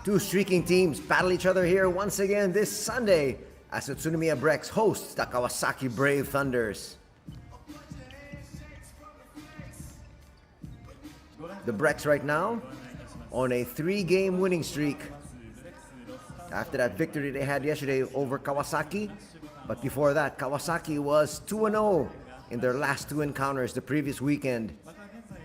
Two streaking teams battle each other here once again this Sunday as UTSUNOMIYA BREX hosts the Kawasaki Brave Thunders. The BREX right now on a 3-game winning streak after that victory they had yesterday over Kawasaki. But before that, Kawasaki was 2-0 in their last 2 encounters the previous weekend.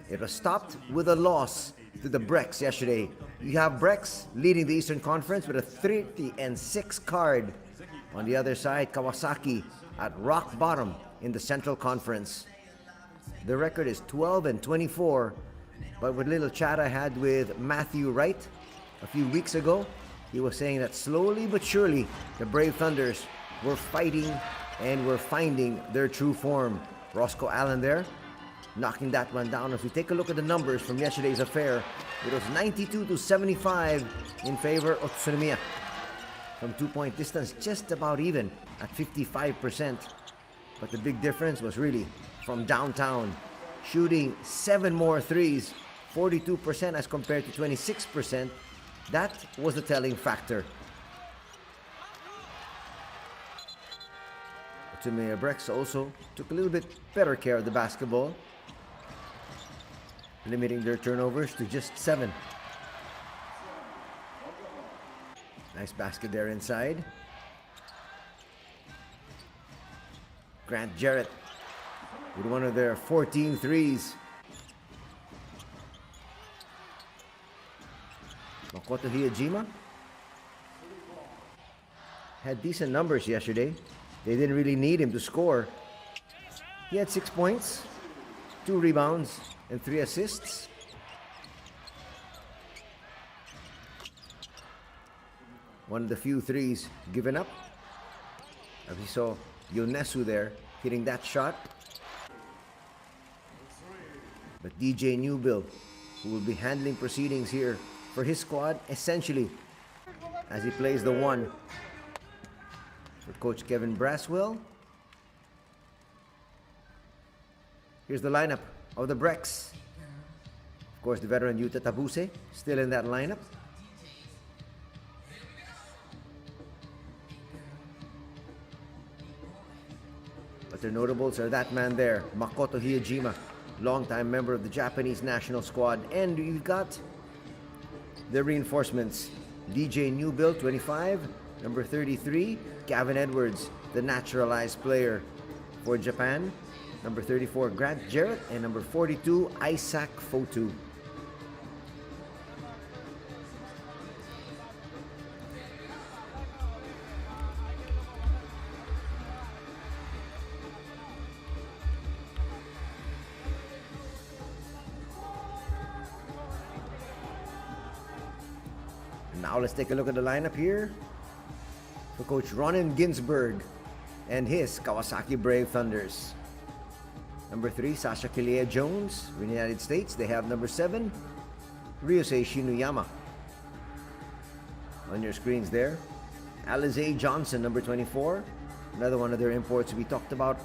It was stopped with a loss to the BREX yesterday. You have BREX leading the Eastern Conference with a 30-6 card. On the other side, Kawasaki at rock bottom in the Central Conference. The record is 12-24, but with little chat I had with Matthew Wright a few weeks ago, he was saying that slowly but surely the Brave Thunders were fighting and were finding their true form. Roscoe Allen there, knocking that one down. If we take a look at the numbers from yesterday's affair, it was 92-75 in favor of UTSUNOMIYA. From 2-point distance, just about even at 55%. But the big difference was really from downtown, shooting 7 more threes, 42% as compared to 26%. That was the telling factor. UTSUNOMIYA BREX also took a little bit better care of the basketball, limiting their turnovers to just 7. Nice basket there inside. Grant Jarrett with one of their 14 threes. Makoto Hiyajima had decent numbers yesterday. They didn't really need him to score. He had 6 points, 2 rebounds, and 3 assists. One of the few threes given up. As we saw Yonesu there hitting that shot. But DJ Newbill, who will be handling proceedings here for his squad, essentially, as he plays the 1 for Coach Kevin Braswell. Here's the lineup of the BREX. Of course, the veteran Yuta Tabuse still in that lineup. But their notables are that man there, Makoto Hiyajima, longtime member of the Japanese national squad. And you've got the reinforcements. DJ Newbill, 25. Number 33, Gavin Edwards, the naturalized player for Japan. Number 34, Grant Jarrett. And number 42, Isaac Fotu. Now let's take a look at the lineup here for Coach Ronan Ginsberg and his Kawasaki Brave Thunders. Number 3, Sasha Kilea-Jones in the United States. They have number 7, Ryusei Shinuyama. On your screens there. Alize Johnson, number 24. Another one of their imports we talked about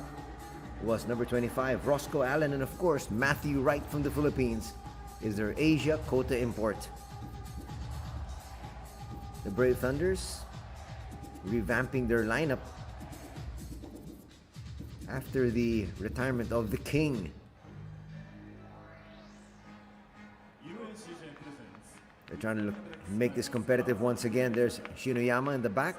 was number 25, Roscoe Allen. And of course, Matthew Wright from the Philippines is their Asia Quota import. The Brave Thunders revamping their lineup after the retirement of the King. They're trying to make this competitive once again. There's Shinuyama in the back.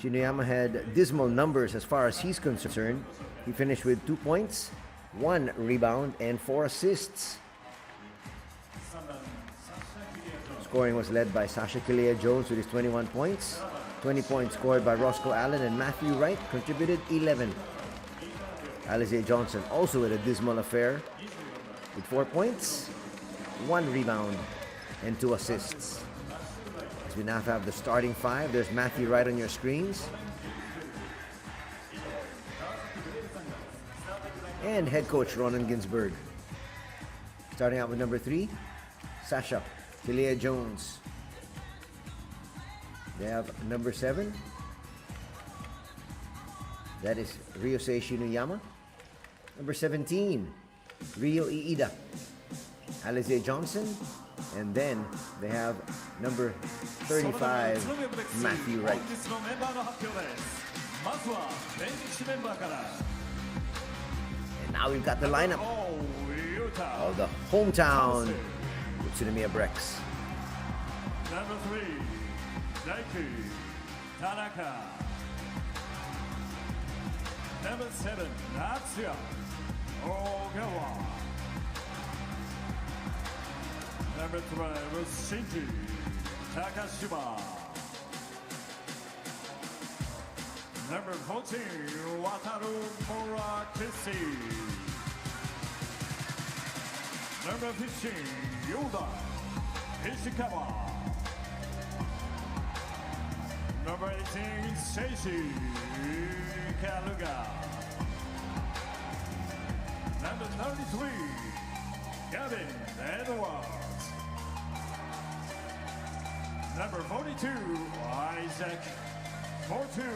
Shinuyama had dismal numbers as far as he's concerned. He finished with 2 points, 1 rebound, and 4 assists. Scoring was led by Sasha Kilea-Jones with his 21 points. 20 points scored by Roscoe Allen, and Matthew Wright contributed 11. Alize Johnson also with a dismal affair with 4 points, 1 rebound, and 2 assists. As we now have the starting 5, there's Matthew Wright on your screens. And head coach Ronan Ginsberg. Starting out with number 3, Sasha Kilea-Jones. They have number 7. That is Ryusei Shinuyama. Number 17, Ryo Iida. Alize Johnson. And then they have number 35, Matthew Wright. And now we've got the lineup of the hometown UTSUNOMIYA BREX. Number 3, Daiku Tanaka. Number 7, Natsuya Ogawa. Number 12, Shinji Takashima. Number 14, Wataru Murakishi. Number 15, Yoda Ishikawa. Number 18, Seishi Kaluga. Number 33, Gavin Edwards. Number 42, Isaac Fortu.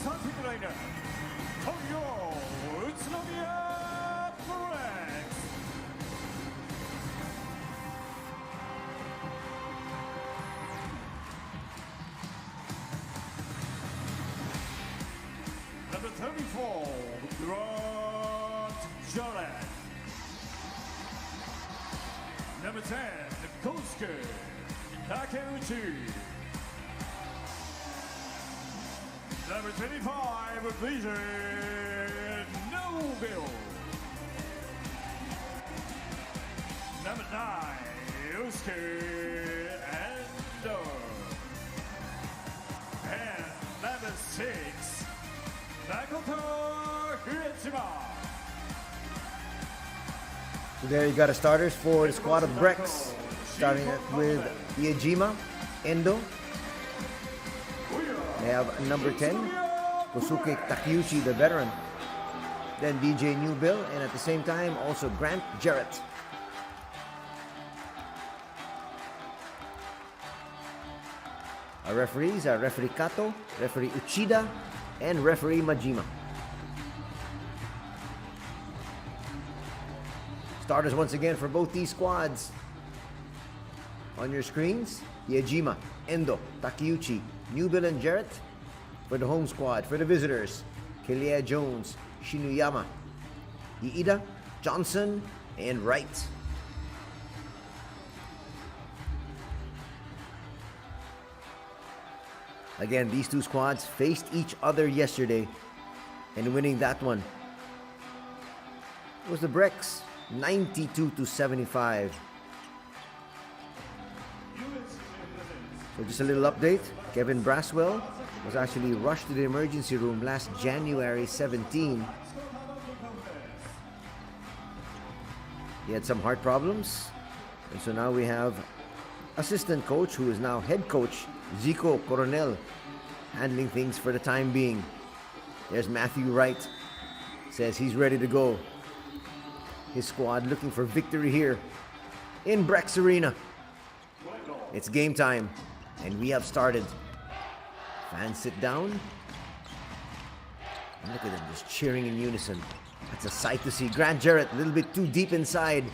Starting later, Tokyo UTSUNOMIYA BREX. Number 34, Grant Jolet. Number 10, Kosuke Takeuchi. Number 25, Vision Nobile. Number 9, Yusuke Endo. And number 6, Makoto Hirashima. So there you got the starters for the squad of BREX, starting with Iejima, Endo. They have number 10, Kosuke Takeuchi, the veteran. Then DJ Newbill, and at the same time, also Grant Jarrett. Our referees are referee Kato, referee Uchida, and referee Majima. Starters once again for both these squads. On your screens, Iejima, Endo, Takeuchi, Newbill and Jarrett. For the home squad, for the visitors, Kelia Jones, Shinuyama, Iida, Johnson, and Wright. Again, these two squads faced each other yesterday, and winning that one was the BREX, 92-75. So just a little update. Kevin Braswell was actually rushed to the emergency room last January 17. He had some heart problems. And so now we have assistant coach, who is now head coach, Zico Coronel, handling things for the time being. There's Matthew Wright. Says he's ready to go. His squad looking for victory here in BREX Arena. It's game time, and we have started. Fans sit down. And look at them just cheering in unison. That's a sight to see. Grant Jarrett, a little bit too deep inside.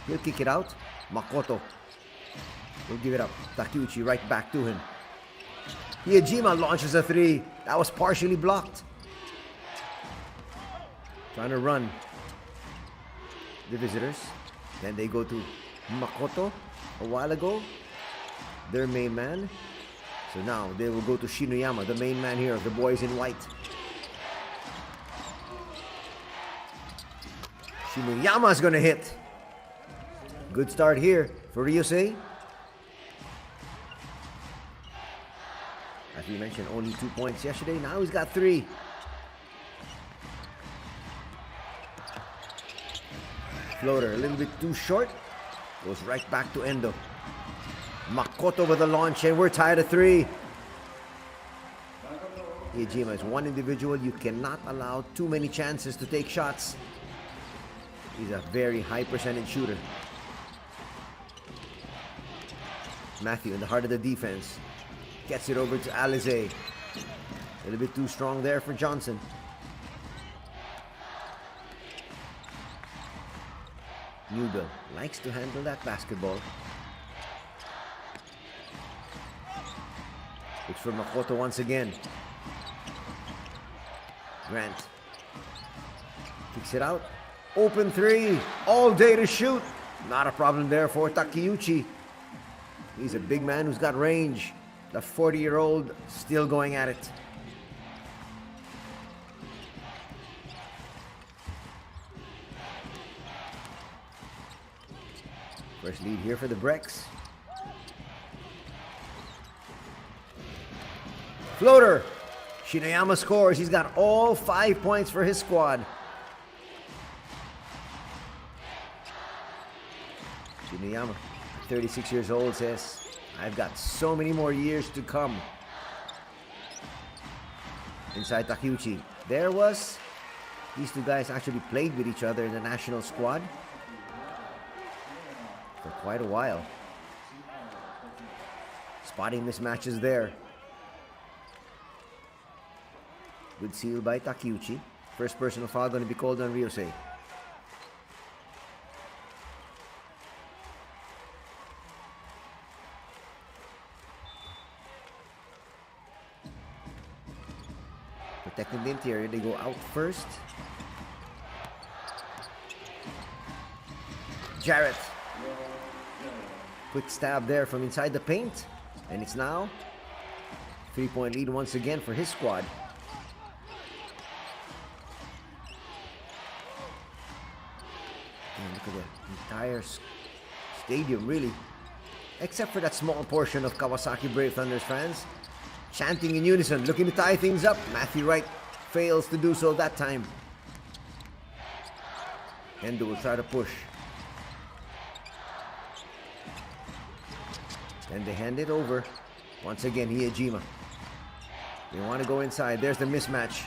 He'll kick it out. Makoto will give it up. Takeuchi right back to him. Iejima launches a three. That was partially blocked. Trying to run the visitors. Then they go to Makoto a while ago. Their main man. So now they will go to Shinoyama, the main man here of the boys in white. Shinoyama is going to hit. Good start here for Ryusei. As we mentioned, only 2 points yesterday. Now he's got 3. Floater a little bit too short. Goes right back to Endo. Makoto with a launch, and we're tied at 3. Iejima is one individual. You cannot allow too many chances to take shots. He's a very high percentage shooter. Matthew in the heart of the defense. Gets it over to Alize. A little bit too strong there for Johnson. Newbill likes to handle that basketball. Looks for Makoto once again. Grant kicks it out. Open 3. All day to shoot. Not a problem there for Takeuchi. He's a big man who's got range. The 40-year-old still going at it. First lead here for the BREX. Floater. Shinoyama scores. He's got all 5 points for his squad. Shinoyama, 36 years old, says, I've got so many more years to come. Inside Takeuchi. These two guys actually played with each other in the national squad for quite a while. Spotting mismatches there. Good seal by Takeuchi. First personal foul going to be called on Ryusei. Protecting the interior, they go out first. Jarrett. Quick stab there from inside the paint. And it's now 3-point lead once again for his squad. And look at the entire stadium, really. Except for that small portion of Kawasaki Brave Thunders fans. Chanting in unison, looking to tie things up. Matthew Wright fails to do so that time. Endo will try to push. Then they hand it over. Once again, Iejima. They want to go inside. There's the mismatch.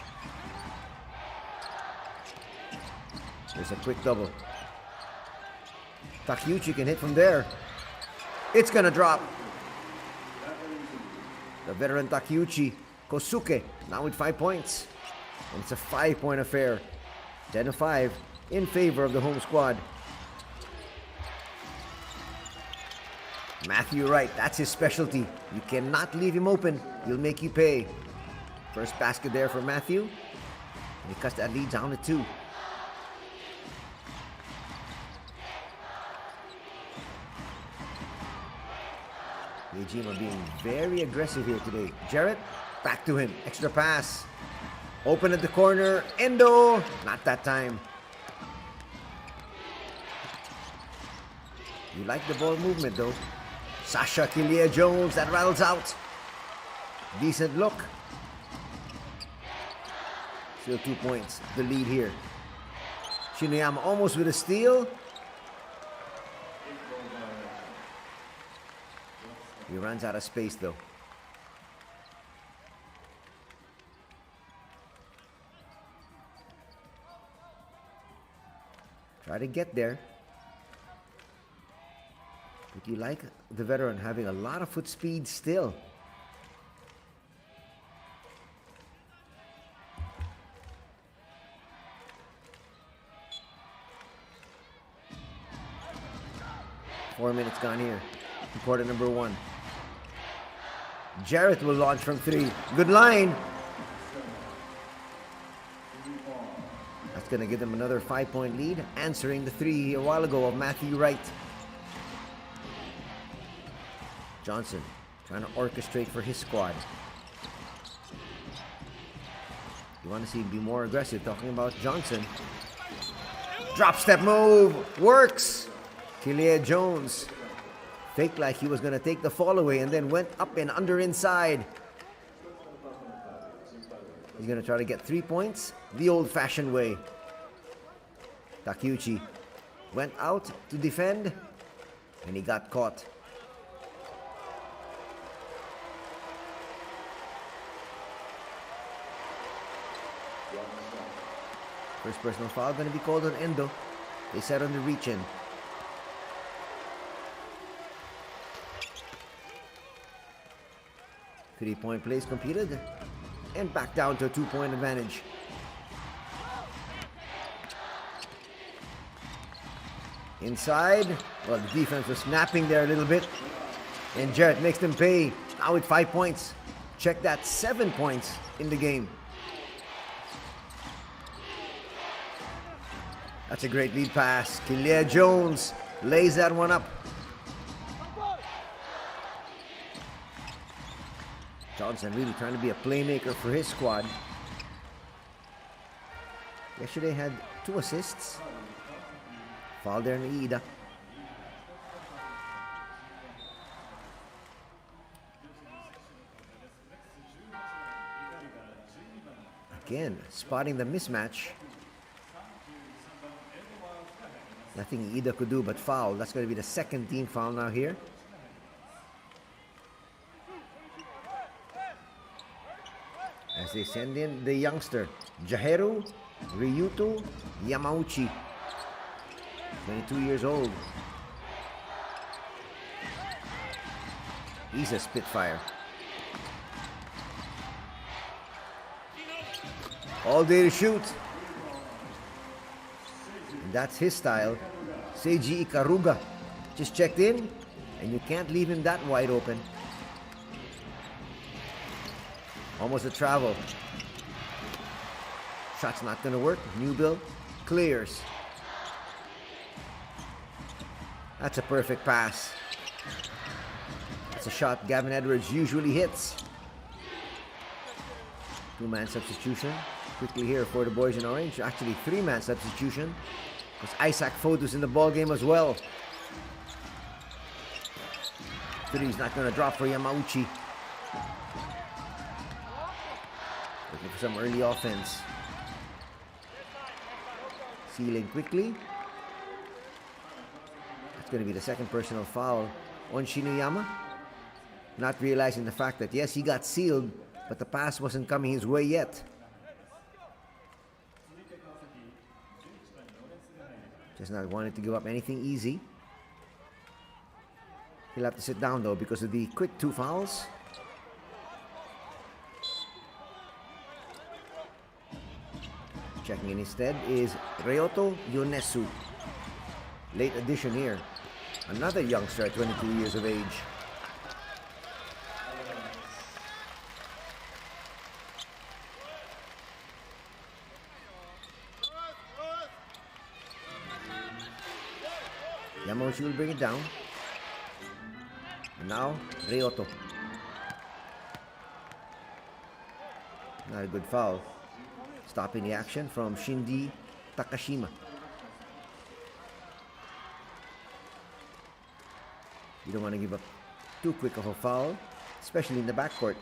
There's a quick double. Takeuchi can hit from there. It's gonna drop. The veteran Takeuchi Kosuke now with 5 points. And it's a 5-point affair. 10-5 in favor of the home squad. Matthew Wright, that's his specialty. You cannot leave him open. He'll make you pay. First basket there for Matthew. And he cuts that lead down to 2. Iejima being very aggressive here today. Jarrett, back to him. Extra pass. Open at the corner. Endo. Not that time. You like the ball movement though. Sasha Kilia Jones, that rattles out. Decent look. Still 2 points. The lead here. Shinoyama almost with a steal. He runs out of space though. Try to get there. But you like the veteran having a lot of foot speed still. Four minutes gone here in quarter number one. Jarrett will launch from three. Good line. That's going to give them another 5-point lead, answering the three a while ago of Matthew Wright. Johnson trying to orchestrate for his squad. You want to see him be more aggressive. Talking about Johnson. Drop step move. Works. Kilia Jones faked like he was going to take the fall away and then went up and under inside. He's going to try to get 3 points the old-fashioned way. Takeuchi went out to defend and he got caught. First personal foul going to be called on Endo. They set on the reach-in. Three-point plays completed and back down to a 2-point advantage. Inside, well, the defense was snapping there a little bit, and Jarrett makes them pay. Now with 5 points. Check that, 7 points in the game. That's a great lead pass. Kilia Jones lays that one up. Johnson really trying to be a playmaker for his squad. Yesterday had 2 assists. Foul there in Ida. Again, spotting the mismatch. Nothing Ida could do but foul. That's going to be the second team foul now here. As they send in the youngster, Jaheru Ryuto Yamauchi, 22 years old. He's a spitfire. All day to shoot. And that's his style. Seiji Ikaruga just checked in, and you can't leave him that wide open. Almost a travel. Shot's not going to work. Newbill clears. That's a perfect pass. That's a shot Gavin Edwards usually hits. 2-man substitution. Quickly here for the boys in orange. Actually, 3-man substitution. Because Isaac Fodu's in the ball game as well. Three's not going to drop for Yamauchi. Looking for some early offense. Sealing quickly. That's going to be the second personal foul on Shinuyama. Not realizing the fact that yes, he got sealed, but the pass wasn't coming his way yet. Just not wanting to give up anything easy. He'll have to sit down though because of the quick 2 fouls. Checking in instead is Ryoto Yonesu. Late addition here. Another youngster at 22 years of age. Yamauchi will bring it down. And now, Ryoto. Not a good foul. Stopping the action from Shinji Takashima. You don't want to give up too quick of a foul, especially in the backcourt.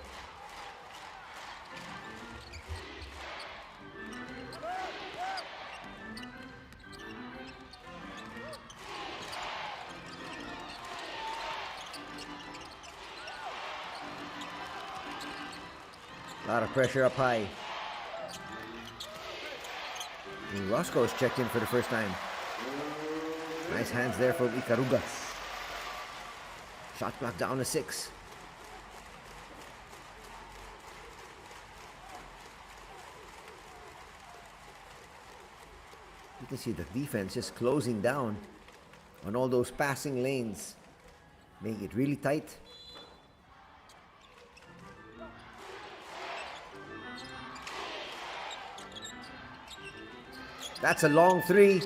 A lot of pressure up high. And Roscoe's checked in for the first time. Nice hands there from Ikaruga. Shot clock down to 6. You can see the defense just closing down on all those passing lanes, making it really tight. That's a long 3.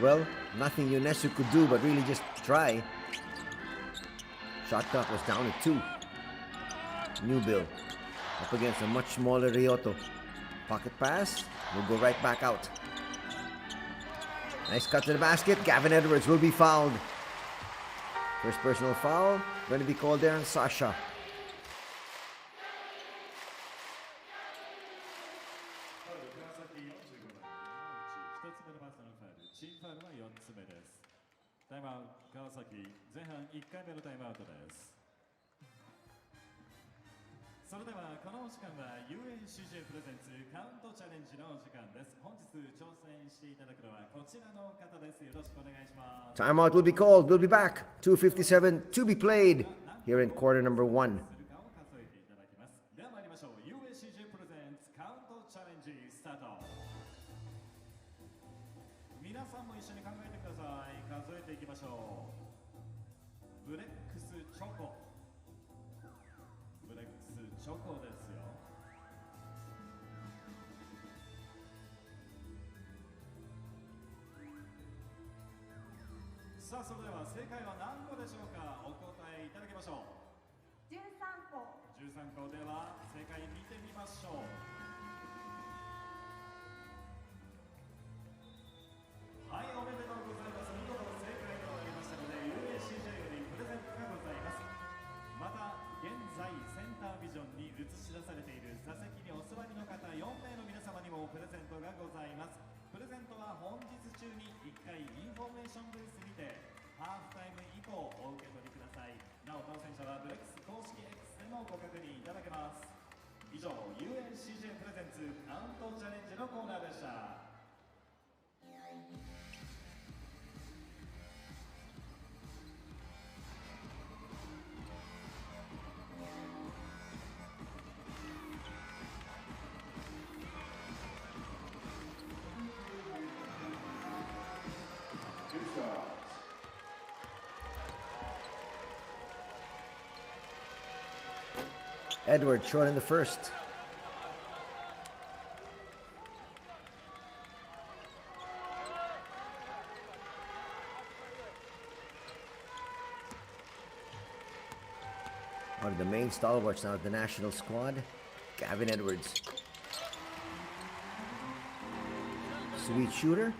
Well, nothing Yonesu could do but really just try. Shot clock was down to 2. New Bill up against a much smaller Ryoto. Pocket pass will go right back out. Nice cut to the basket. Gavin Edwards will be fouled. First personal foul going to be called there on Sasha. Timeout will be called. We'll be back. 2:57 to be played here in quarter number 1. Edwards short in the first. One of the main stalwarts now of the national squad, Gavin Edwards. Sweet shooter.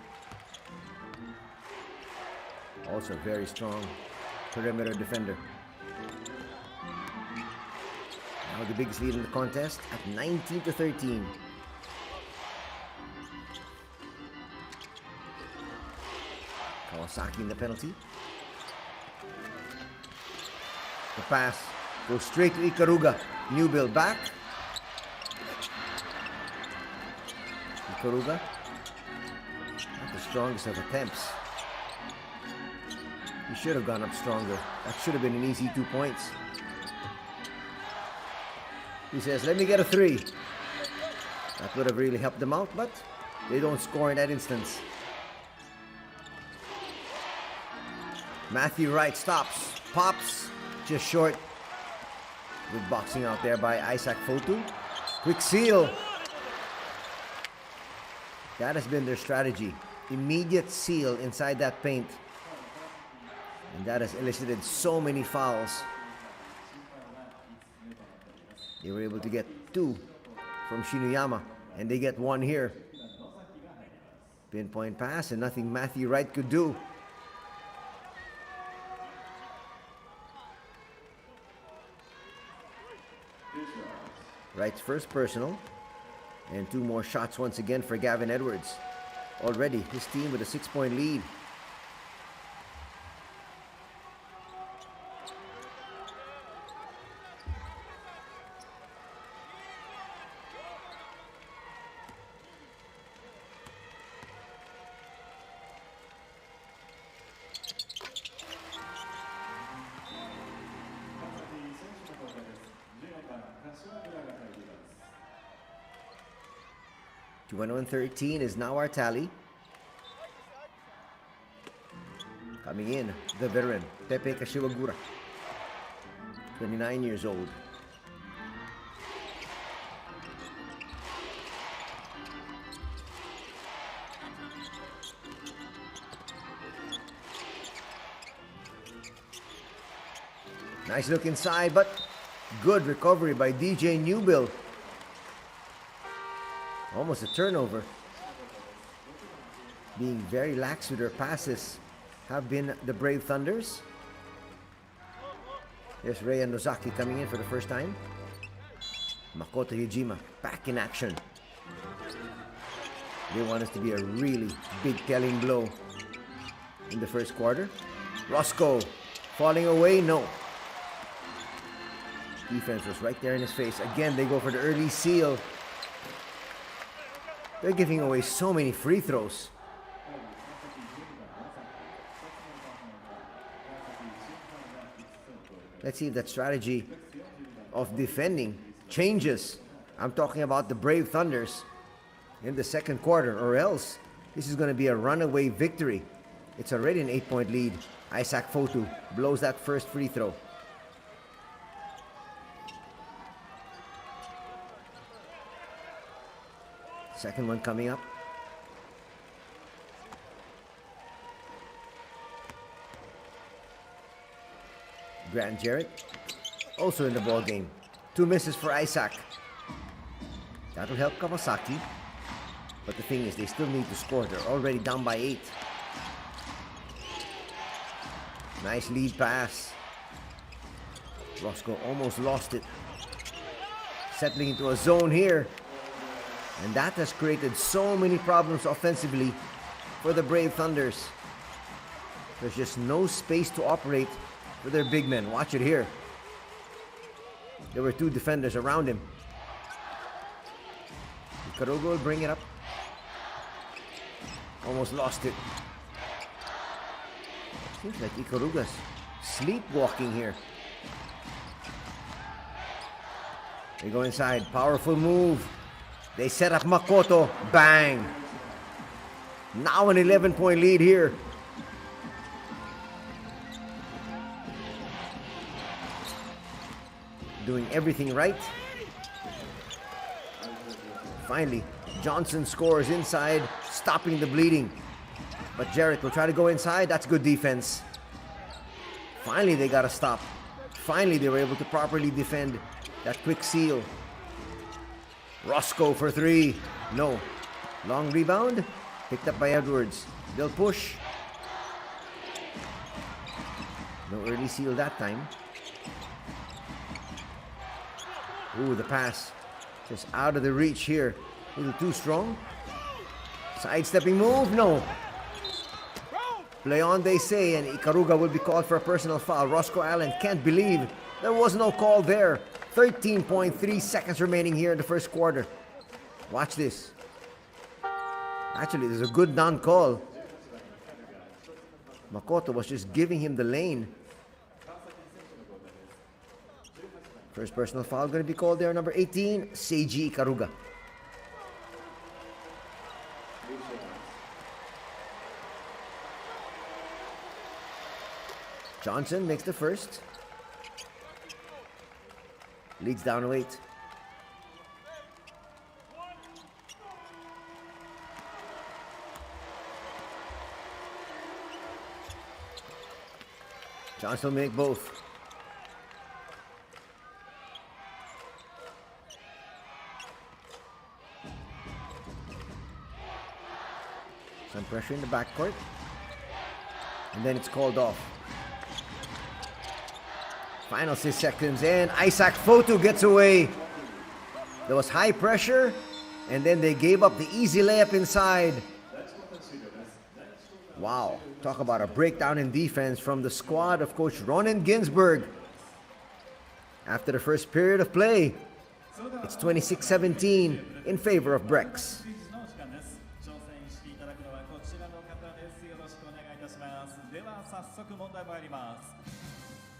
Also a very strong perimeter defender. Now the biggest lead in the contest at 19-13. Kawasaki in the penalty. The pass goes straight to Ikaruga. New Bill back. Ikaruga, not the strongest of attempts. He should have gone up stronger. That should have been an easy 2 points. He says, let me get a 3. That would have really helped them out, but they don't score in that instance. Matthew Wright stops, pops, just short. Good boxing out there by Isaac Fotu. Quick seal. That has been their strategy. Immediate seal inside that paint. And that has elicited so many fouls. They were able to get 2 from Shinuyama, and they get 1 here. Pinpoint pass, and nothing Matthew Wright could do. Wright's first personal, and 2 more shots once again for Gavin Edwards. Already, his team with a 6-point lead. 213 is now our tally. Coming in, the veteran, Pepe Kashiwagura, 29 years old. Nice look inside, but good recovery by DJ Newbill. Almost a turnover. Being very lax with their passes have been the Brave Thunders. Here's Rei Nozaki coming in for the first time. Makoto Yujima back in action. They want us to be a really big telling blow in the first quarter. Roscoe falling away, no. Defense was right there in his face. Again, they go for the early seal. They're giving away so many free throws. Let's see if that strategy of defending changes. I'm talking about the Brave Thunders in the second quarter, or else this is going to be a runaway victory. It's already an 8-point lead. Isaac Fotu blows that first free throw. Second one coming up. Grant Jarrett also in the ball game. 2 misses for Isaac. That will help Kawasaki. But the thing is, they still need to score. They're already down by 8. Nice lead pass. Roscoe almost lost it. Settling into a zone here. And that has created so many problems offensively for the Brave Thunders. There's just no space to operate for their big men. Watch it here. There were 2 defenders around him. Ikaruga will bring it up. Almost lost it. Seems like Ikaruga's sleepwalking here. They go inside. Powerful move. They set up Makoto. Bang. Now an 11-point lead here. Doing everything right. Finally, Johnson scores inside, stopping the bleeding. But Jarrett will try to go inside. That's good defense. Finally, they got to stop. Finally, they were able to properly defend that quick seal. Roscoe for 3. No. Long rebound. Picked up by Edwards. They'll push. No early seal that time. Ooh, the pass. Just out of the reach here. A little too strong. Sidestepping move. No. Play on, they say, and Ikaruga will be called for a personal foul. Roscoe Allen can't believe there was no call there. 13.3 seconds remaining here in the first quarter. Watch this. Actually, there's a good non-call. Makoto was just giving him the lane. First personal foul going to be called there, number 18, Seiji Ikaruga. Johnson makes the first. Leads down to 8. Johnson will make both. Some pressure in the backcourt. And then it's called off. Final 6 seconds, and Isaac Fotu gets away. There was high pressure, and then they gave up the easy layup inside. Wow, talk about a breakdown in defense from the squad of Coach Ronen Ginsburg. After the first period of play, it's 26-17 in favor of BREX.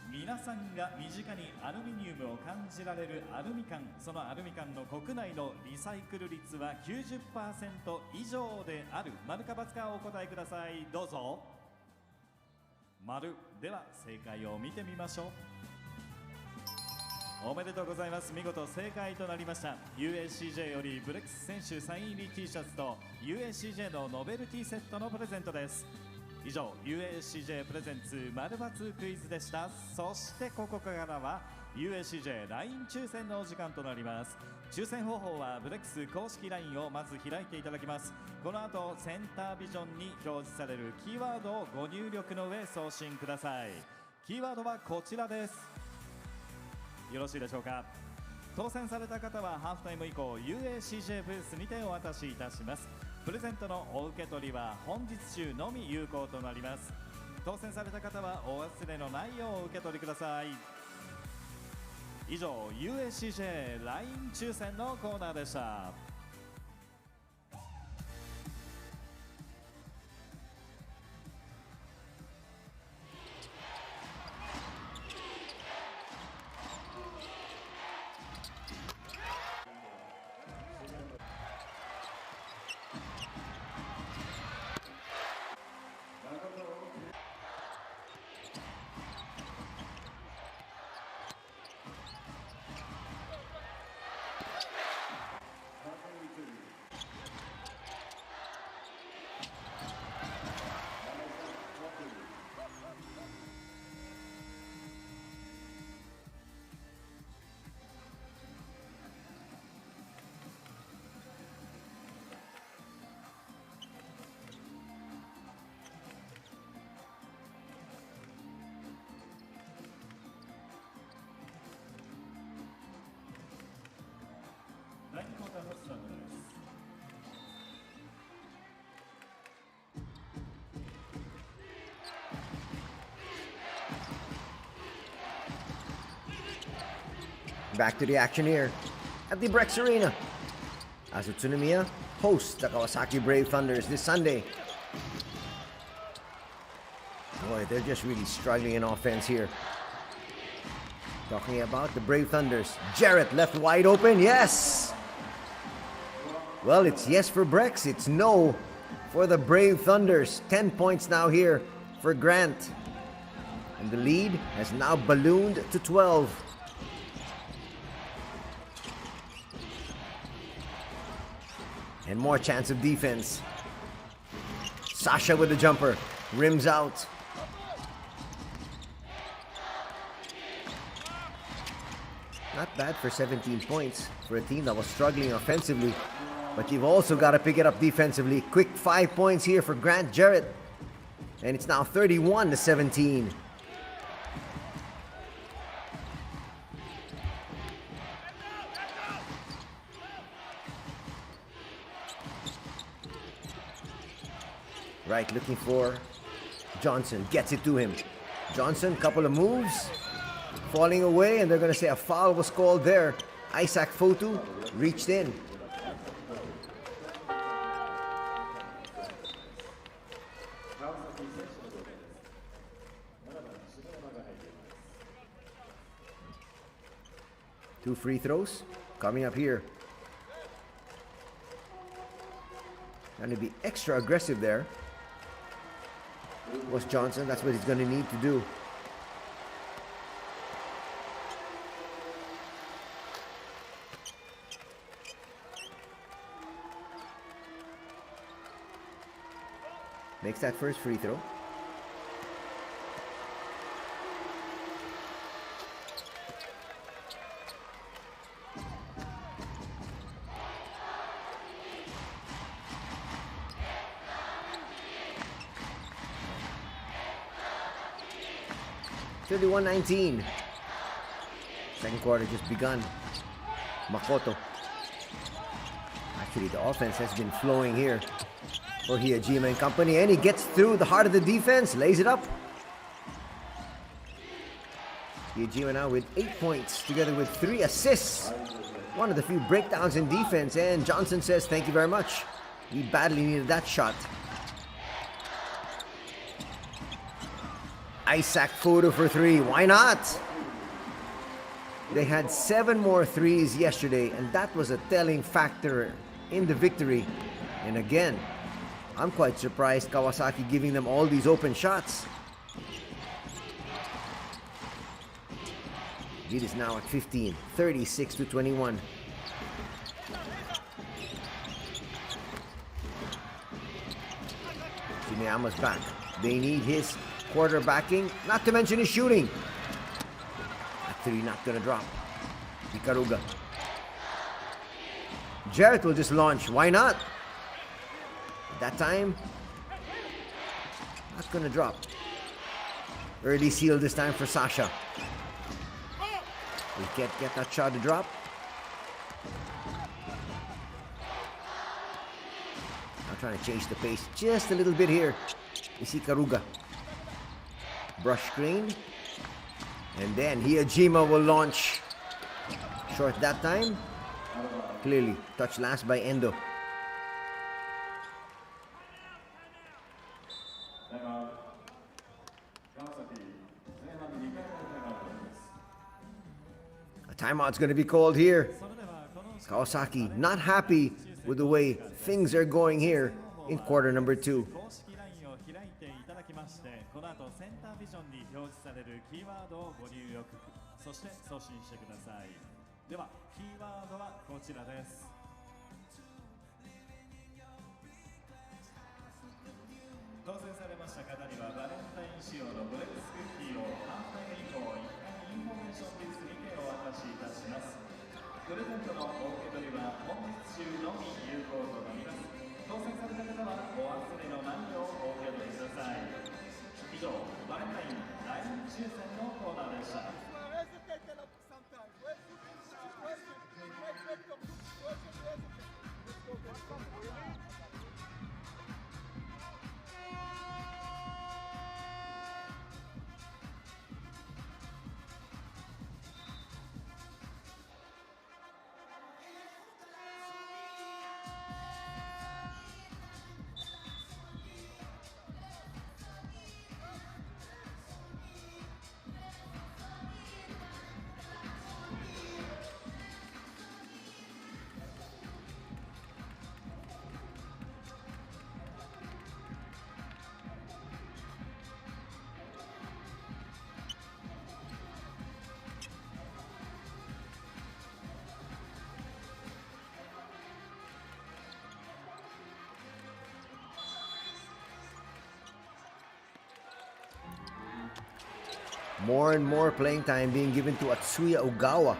皆さんが身近にアルミニウムを感じられるアルミ缶、そのアルミ缶の国内のリサイクル率は 90% 以上である。丸か×かお答えください。どうぞ。丸。では正解を見てみましょう。おめでとうございます。見事正解となりました。 USCJ よりブレックス選手サイン入り T シャツと USCJ のノベルティセットのプレゼントです。以上 USCJ プレゼンツ丸×クイズでした。そしてここからは USCJ ライン抽選のお時間となります。抽選方法はブレックス公式 LINE をまず開いていただきます。この後センタービジョンに表示されるキーワードをご入力の上送信ください。キーワードはこちらです。よろしいでしょうか。当選された方はハーフタイム以降 USCJ ブースにてお渡しいたします。プレゼントのお受け取りは本日中のみ有効となります。当選された方はお忘れのないようお受け取りください。以上 USCJ ライン抽選のコーナーでした。第2クォーターのスタートです。Back to the action here at the BREX Arena as UTSUNOMIYA hosts the Kawasaki Brave Thunders this Sunday. Boy, they're just really struggling in offense here. Talking about the Brave Thunders. Jarrett left wide open. Yes! Well, it's yes for BREX. It's no for the Brave Thunders. 10 points now here for Grant. And the lead has now ballooned to 12. And more chance of defense. Sasha with the jumper. Rims out. Not bad for 17 points for a team that was struggling offensively. But you've also got to pick it up defensively. Quick 5 points here for Grant Jarrett. And it's now 31-17. Right, looking for Johnson. Gets it to him. Johnson, couple of moves. Falling away, and they're going to say a foul was called there. Isaac Fotu reached in. Two free throws coming up here. Going to be extra aggressive there. Was Johnson. That's what he's going to need to do. Makes that first free throw. (31-19). Second quarter just begun. Makoto. Actually, the offense has been flowing here for Hiyajima and company, and he gets through the heart of the defense, lays it up. Hiyajima now with 8 points, together with 3 assists. One of the few breakdowns in defense, and Johnson says, thank you very much. We badly needed that shot. Isaac Fudo for three. Why not? They had 7 more threes yesterday, and that was a telling factor in the victory. And again, I'm quite surprised Kawasaki giving them all these open shots. Lead is now at 15, 36-21. Tsuneyama's back. They need his quarterbacking, not to mention his shooting. That three not gonna drop. Ikaruga. Jarrett will just launch. Why not? That time, not gonna drop. Early seal this time for Sasha. We can't get that shot to drop. Now trying to change the pace just a little bit here. You see Karuga. Brush screen. And then Hiyajima will launch. Short that time. Clearly, touch last by Endo. A timeout's going to be called here. Kawasaki not happy with the way things are going here in quarter number 2. この後センタービジョンに表示されるキーワードをご入力、そして送信してください。ではキーワードはこちらです。当選されました方にはバレンタイン仕様のブレックスクッキーを半分以降1回インフォメーションディスにてお渡しいたします。プレゼントのお受け取りは本日中のみ有効となります。当選された方はお忘れのないようお受け取りください。以上、バレンタイン第2抽選のコーナーでした。More and more playing time being given to Atsuya Ogawa.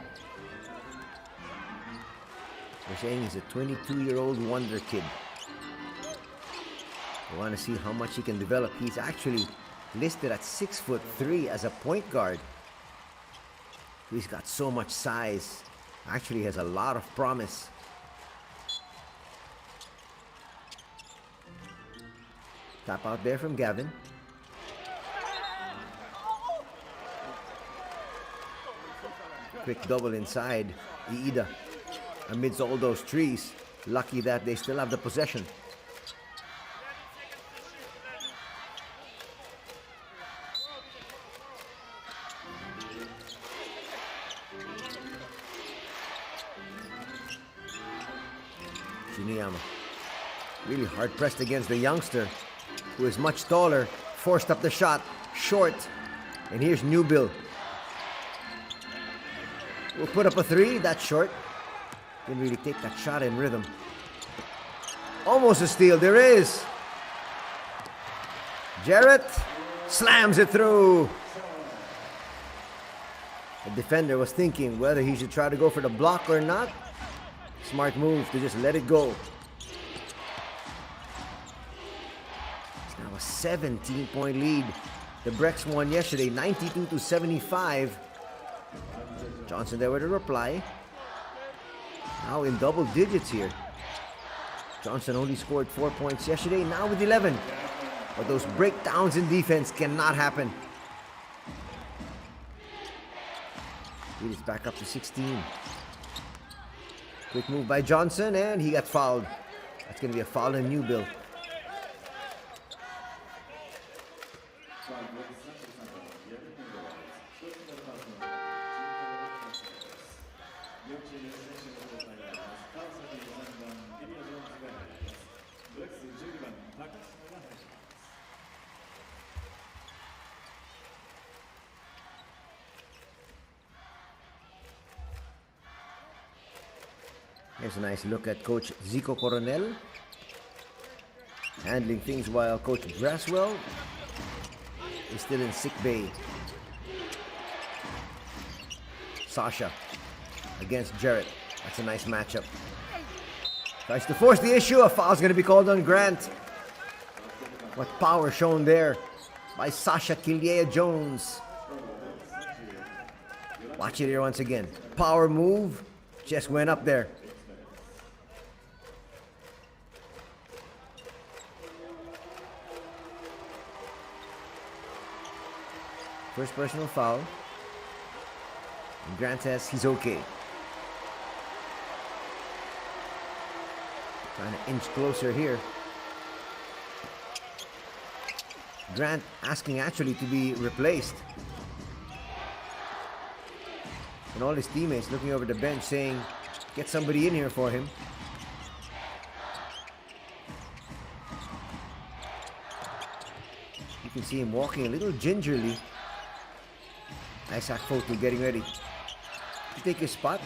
They're saying he's a 22-year-old wonder kid. They want to see how much he can develop. He's actually listed at 6'3" as a point guard. He's got so much size. Actually has a lot of promise. Tap out there from Gavin. Quick double inside. Iida amidst all those trees. Lucky that they still have the possession. Tsuneyama really hard pressed against the youngster, who is much taller. Forced up the shot. Short. And here's Newbill. We'll put up a three. That's short. Didn't really take that shot in rhythm. Almost a steal. There is. Jarrett slams it through. The defender was thinking whether he should try to go for the block or not. Smart move to just let it go. It's now a 17-point lead. The BREX won yesterday, 92-75. Johnson there with a reply. Now in double digits here. Johnson only scored 4 points yesterday, now with 11. But those breakdowns in defense cannot happen. He is back up to 16. Quick move by Johnson, and he got fouled. That's going to be a foul on Newbill. Here's a nice look at Coach Zico Coronel handling things while Coach Braswell is still in sick bay. Sasha against Jarrett. That's a nice matchup. Tries to force the issue. A foul's going to be called on Grant. What power shown there by Sasha Kilea Jones. Watch it here once again. Power move. Just went up there. First personal foul. And Grant says he's okay. Trying to inch closer here. Grant asking actually to be replaced. And all his teammates looking over the bench saying, get somebody in here for him. You can see him walking a little gingerly. Isaac Fotu getting ready to take his spot.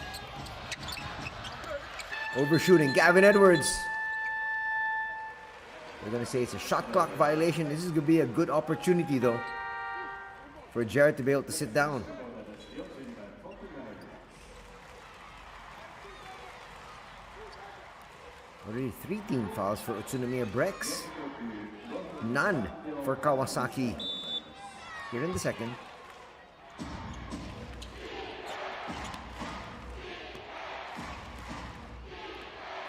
Overshooting, Gavin Edwards. We're going to say it's a shot clock violation. This is going to be a good opportunity though for Jared to be able to sit down. Already 3 team fouls for UTSUNOMIYA BREX. None for Kawasaki. Here in the second.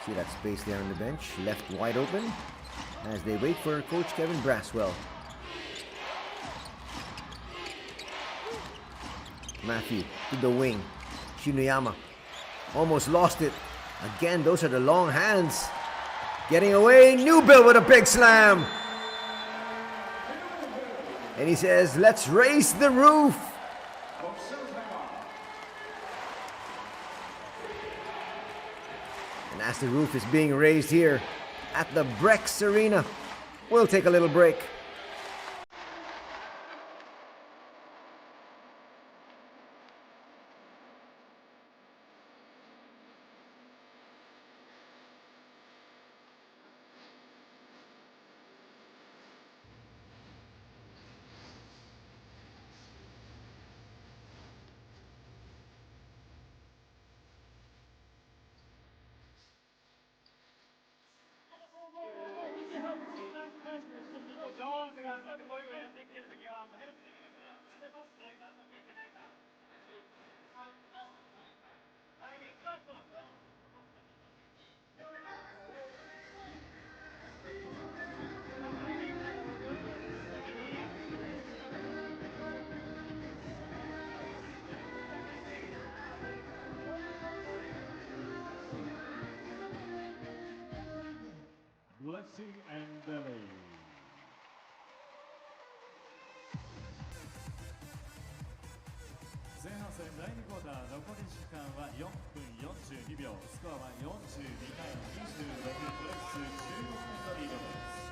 See that space there on the bench, left wide open as they wait for Coach Kevin Braswell. Matthew to the wing. Shinoyama almost lost it. Again, those are the long hands. Getting away, Newbill with a big slam. And he says, let's raise the roof. And as the roof is being raised here at the BREX Arena, we'll take a little break. Blessing and Billy. 前半戦第2クォーター残り時間は4分42秒、スコアは42対26、ブレックス15点のリードです。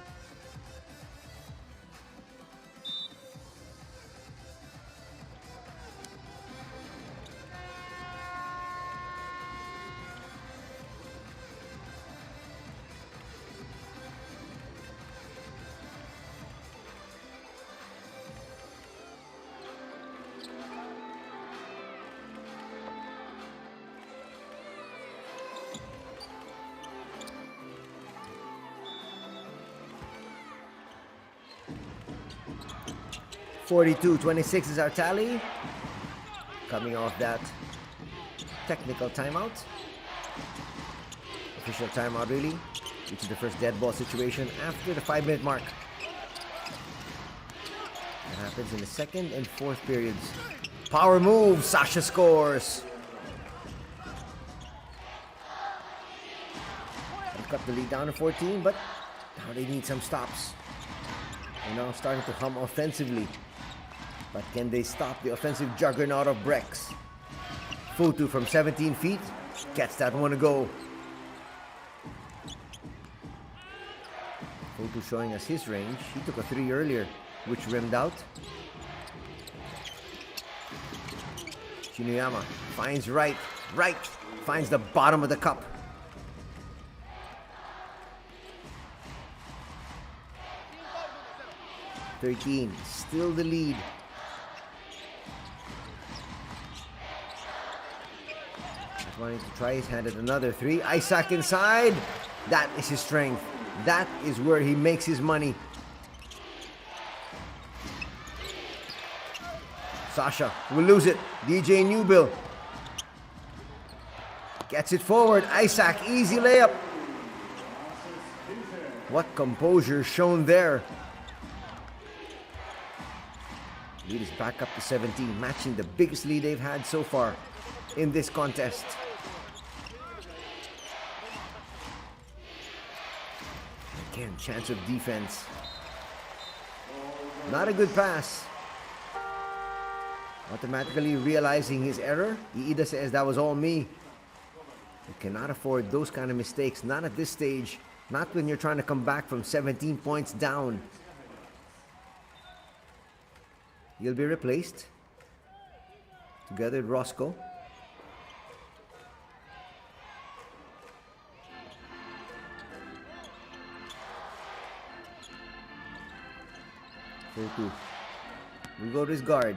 (42-26) is our tally. Coming off that technical timeout. Official timeout really, which is the first dead ball situation after the 5-minute mark. That happens in the second and fourth periods. Power move, Sasha scores. They cut the lead down to 14, but now they need some stops. They're now starting to hum offensively. But can they stop the offensive juggernaut of BREX? Futu from 17 feet gets that one to go. Futu showing us his range. He took a 3 earlier, which rimmed out. UTSUNOMIYA finds right, finds the bottom of the cup. (13) still the lead. He's wanting to try his hand at another 3. Isaac inside. That is his strength. That is where he makes his money. Sasha will lose it. DJ Newbill gets it forward. Isaac, easy layup. What composure shown there. Lead is back up to 17, matching the biggest lead they've had so far in this contest. Again, chance of defense. Not a good pass. Automatically realizing his error, Iida says that was all me. You cannot afford those kind of mistakes, not at this stage, not when you're trying to come back from 17 points down. He'll be replaced together with Roscoe. Futu will go to his guard.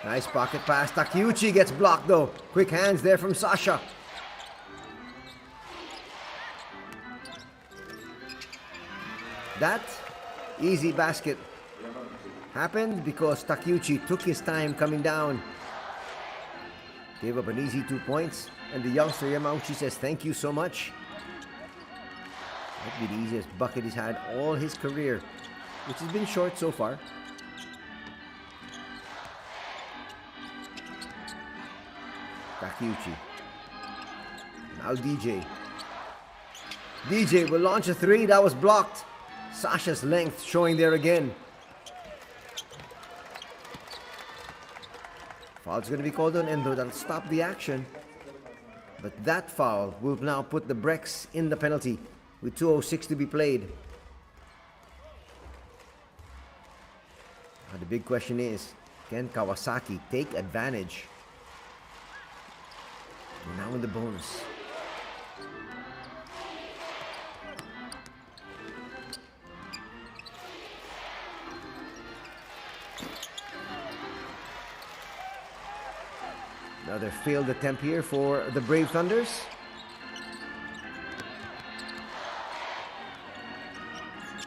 Nice pocket pass. Takeuchi gets blocked though. Quick hands there from Sasha. That easy basket happened because Takeuchi took his time coming down. Gave up an easy 2 points. And the youngster Yamauchi says thank you so much. Might be the easiest bucket he's had all his career, which has been short so far. Takeuchi. Now DJ. DJ will launch a 3. That was blocked. Sasha's length showing there again. Foul's going to be called on Endo. That'll stop the action. But that foul will now put the BREX in the penalty with 2:06 to be played. Now the big question is, can Kawasaki take advantage? We're now in the bonus. Another failed attempt here for the Brave Thunders.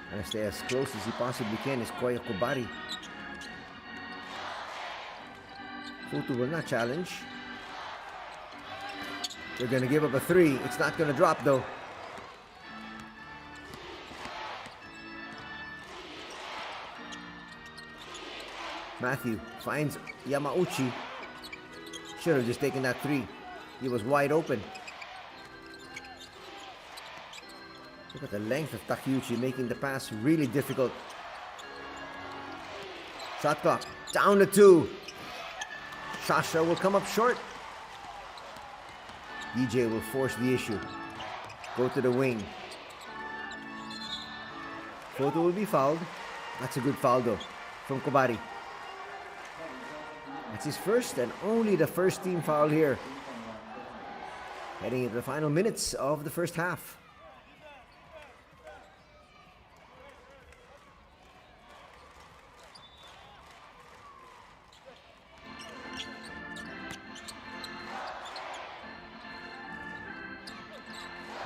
Trying to stay as close as he possibly can is Koya Kobari. Futu will not challenge. They're going to give up a 3. It's not going to drop though. Matthew finds Yamauchi. Should have just taken that 3. He was wide open. Look at the length of Takeuchi making the pass really difficult. Shot clock down to 2. Sasha will come up short. DJ will force the issue. Go to the wing. Futu will be fouled. That's a good foul though from Kobari. That's his first and only the first team foul here. Heading into the final minutes of the first half.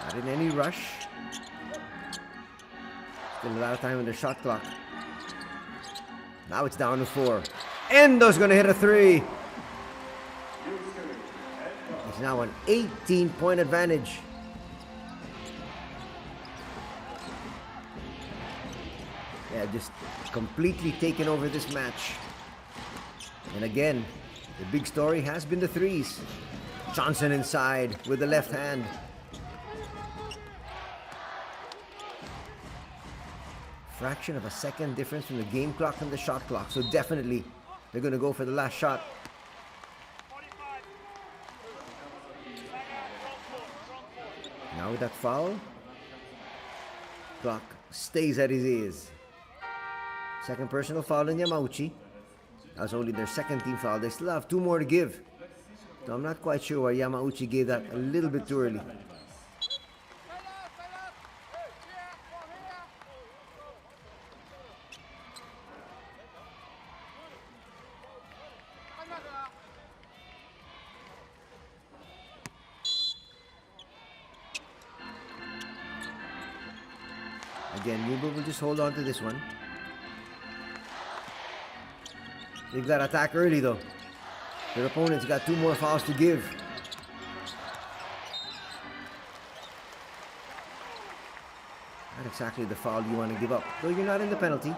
Not in any rush. Still a lot of time on the shot clock. Now it's down to 4. Endo's gonna hit a 3. It's now an 18-point advantage. Yeah, just completely taken over this match. And again, the big story has been the 3s. Johnson inside with the left hand. Fraction of a second difference from the game clock and the shot clock. So definitely they're going to go for the last shot. Now with that foul, clock stays at his ears. Second personal foul in Yamauchi. That's only their second team foul. They still have 2 more to give. So I'm not quite sure why Yamauchi gave that a little bit too early. Again, Nuba will just hold on to this one. They've got to attack early though. Their opponent's got 2 more fouls to give. Not exactly the foul you want to give up. Though you're not in the penalty.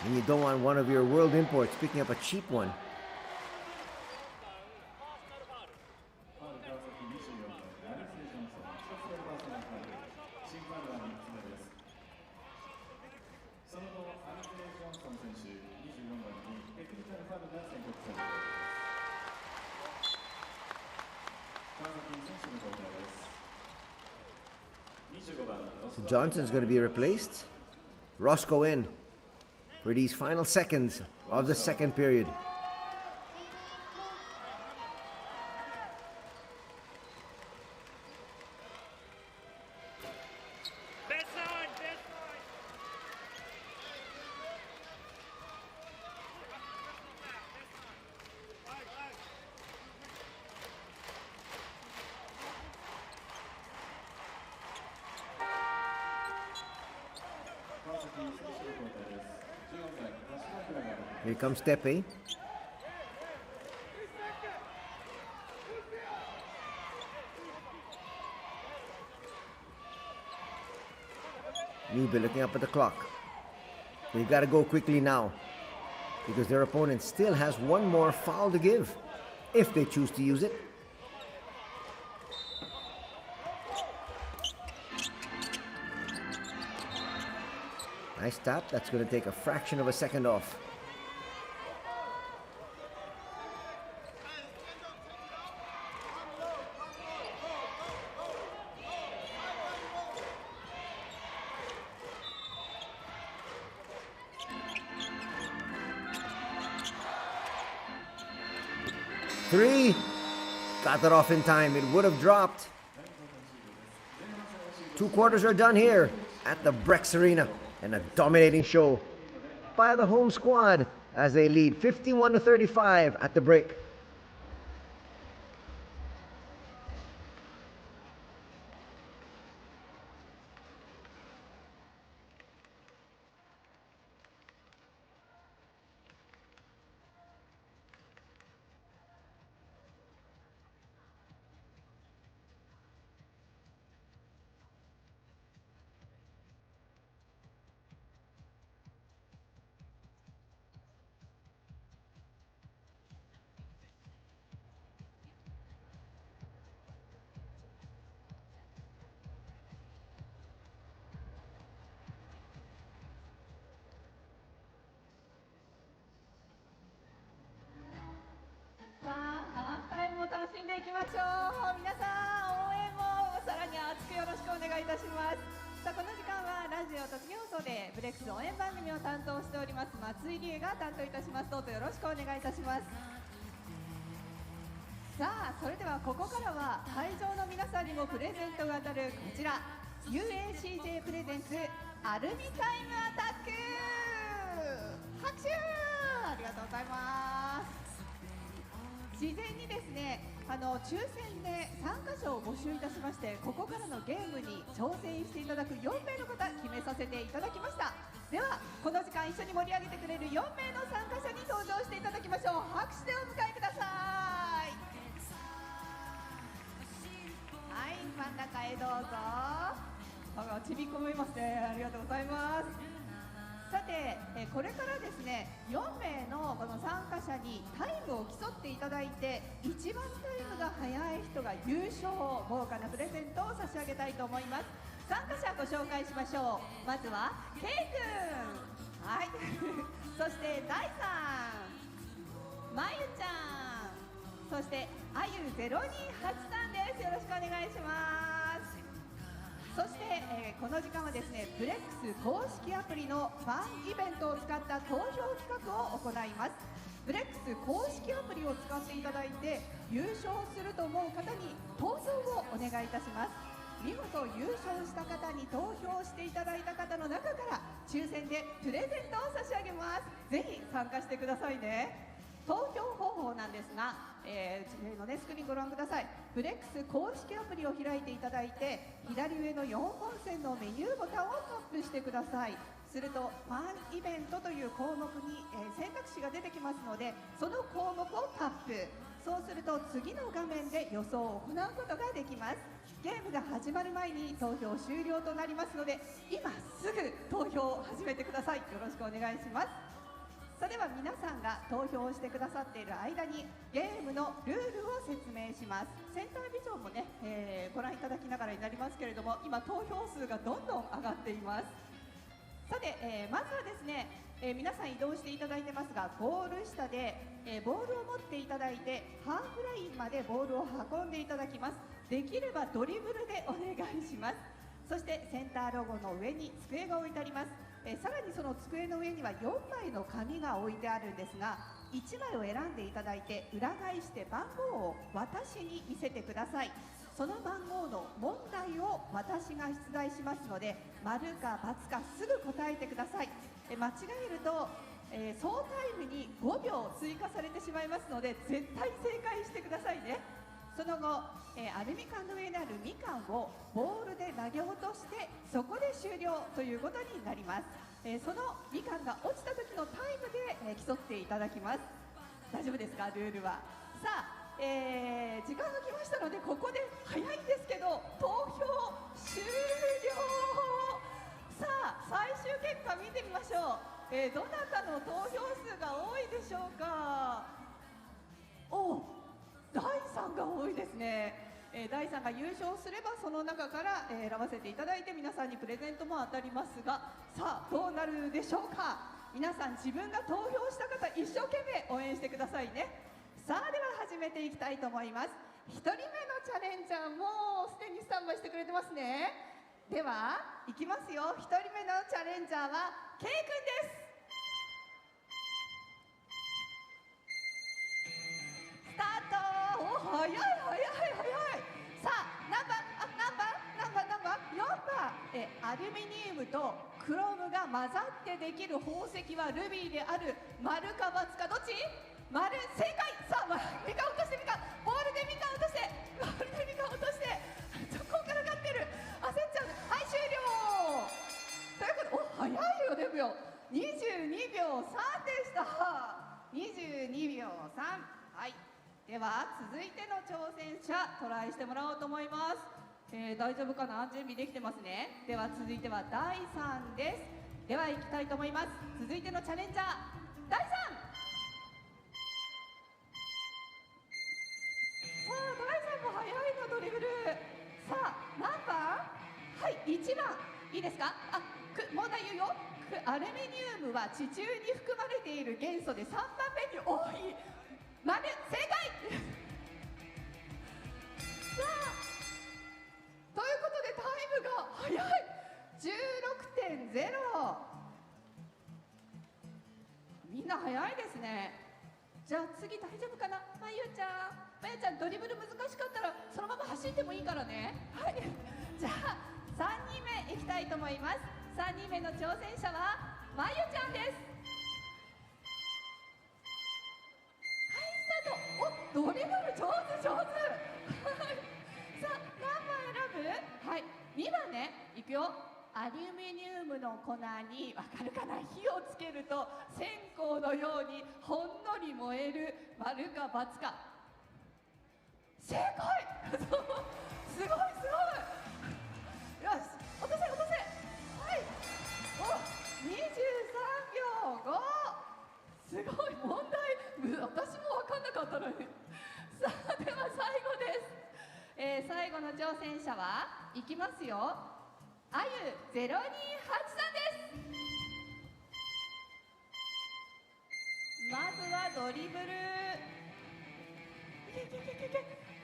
And you don't want one of your world imports picking up a cheap one. So Johnson's going to be replaced. Roscoe in for these final seconds of the second period. Here comes Tepe. Newby looking up at the clock. They've got to go quickly now because their opponent still has 1 more foul to give if they choose to use it. Nice tap. That's going to take a fraction of a second off. Three. Got that off in time. It would have dropped. 2 quarters are done here at the BREX Arena. And a dominating show by the home squad as they lead 51-35 at the break. BREX 応援番組を担当しております松井理恵が担当いたします。どうぞよろしくお願いいたします。さあ、それではここからは会場の皆さんにもプレゼントが当たるこちら UACJ プレゼンツアルミタイムアタック拍手ありがとうございます。事前にですね抽選で参加者を募集いたしまして、ここからのゲームに挑戦していただく4名の方決めさせていただきました。ではこの時間一緒に盛り上げてくれる4名の参加者に登場していただきましょう。拍手でお迎えください。はい、真ん中へどうぞ。ちびっこもいますね。ありがとうございます。さて、これからですね4名のこの参加者にタイムを競っていただいて、一番タイムが速い人が優勝、豪華なプレゼントを差し上げたいと思います。参加者ご紹介しましょう。まずは K 君、はい、そして大さん、まゆちゃん、そしてあゆ0283です。よろしくお願いします。そして、この時間はですねブレックス公式アプリのファンイベントを使った投票企画を行います。ブレックス公式アプリを使っていただいて優勝すると思う方に投票をお願いいたします。見事優勝した方に投票していただいた方の中から抽選でプレゼントを差し上げます。ぜひ参加してくださいね。投票方法なんですが、のスクリーンご覧ください。ブレックス公式アプリを開いていただいて、左上の4本線のメニューボタンをタップしてください。するとファンイベントという項目に、選択肢が出てきますので、その項目をタップ。そうすると次の画面で予想を行うことができます。ゲームが始まる前に投票終了となりますので、今すぐ投票を始めてください。よろしくお願いします。それでは皆さんが投票をしてくださっている間にゲームのルールを説明します。センタービジョンもね、ご覧いただきながらになりますけれども、今投票数がどんどん上がっています。さて、まずはですね、皆さん移動していただいてますが、ゴール下で、ボールを持っていただいてハーフラインまでボールを運んでいただきます。できればドリブルでお願いします。そしてセンターロゴの上に机が置いてあります。さらにその机の上には4枚の紙が置いてあるんですが、1枚を選んでいただいて裏返して番号を私に見せてください。その番号の問題を私が出題しますので、丸か×かすぐ答えてください。間違えると、総タイムに5秒追加されてしまいますので、絶対正解してくださいね。その後、アルミ缶の上にあるみかんをボールで投げ落としてそこで終了ということになります。そのみかんが落ちた時のタイムで、競っていただきます。大丈夫ですか、ルールは。さあ、時間が来ましたので、ここで早いんですけど投票終了。さあ、最終結果見てみましょう。どなたの投票数が多いでしょうか。第3が多いですね。第3が優勝すればその中から選ばせていただいて皆さんにプレゼントも当たりますが、さあどうなるでしょうか。皆さん自分が投票した方一生懸命応援してくださいね。さあでは始めていきたいと思います。1人目のチャレンジャーもうすでにスタンバイしてくれてますね。ではいきますよ。1人目のチャレンジャーは K 君です。スタート。早い。さあ何番4番、アルミニウムとクロムが混ざってできる宝石はルビーである。丸か×かどっち。丸。正解。さあみかん落として、ボールでみかん落として、そこからかってる。焦っちゃう。はい、終了ということで、早いよ。でも22秒3でした。22秒3。はい、では続いての挑戦者トライしてもらおうと思います。大丈夫かな。準備できてますね。では続いては第3です。では行きたいと思います。続いてのチャレンジャー第3。さあ第3も早いの、ドリブル。さあ何番。はい、1番いいですか。問題言うよ。アルミニウムは地中に含まれている元素で3番目に多い。丸。正解さあということでタイムが早い。16.0。みんな早いですね。じゃあ次大丈夫かな。まゆちゃんドリブル難しかったらそのまま走ってもいいからね。はい、じゃあ3人目いきたいと思います。3人目の挑戦者はまゆちゃんです。ドリブル上手。さあ何番選ぶ。はい、2番ね。いくよ。アルミニウムの粉にわかるかな、火をつけると線香のようにほんのり燃える。丸か×か。正解すごい。よし、落とせ。はい、23最後の挑戦者はいきますよ。あゆ028さんです。まずはドリブル。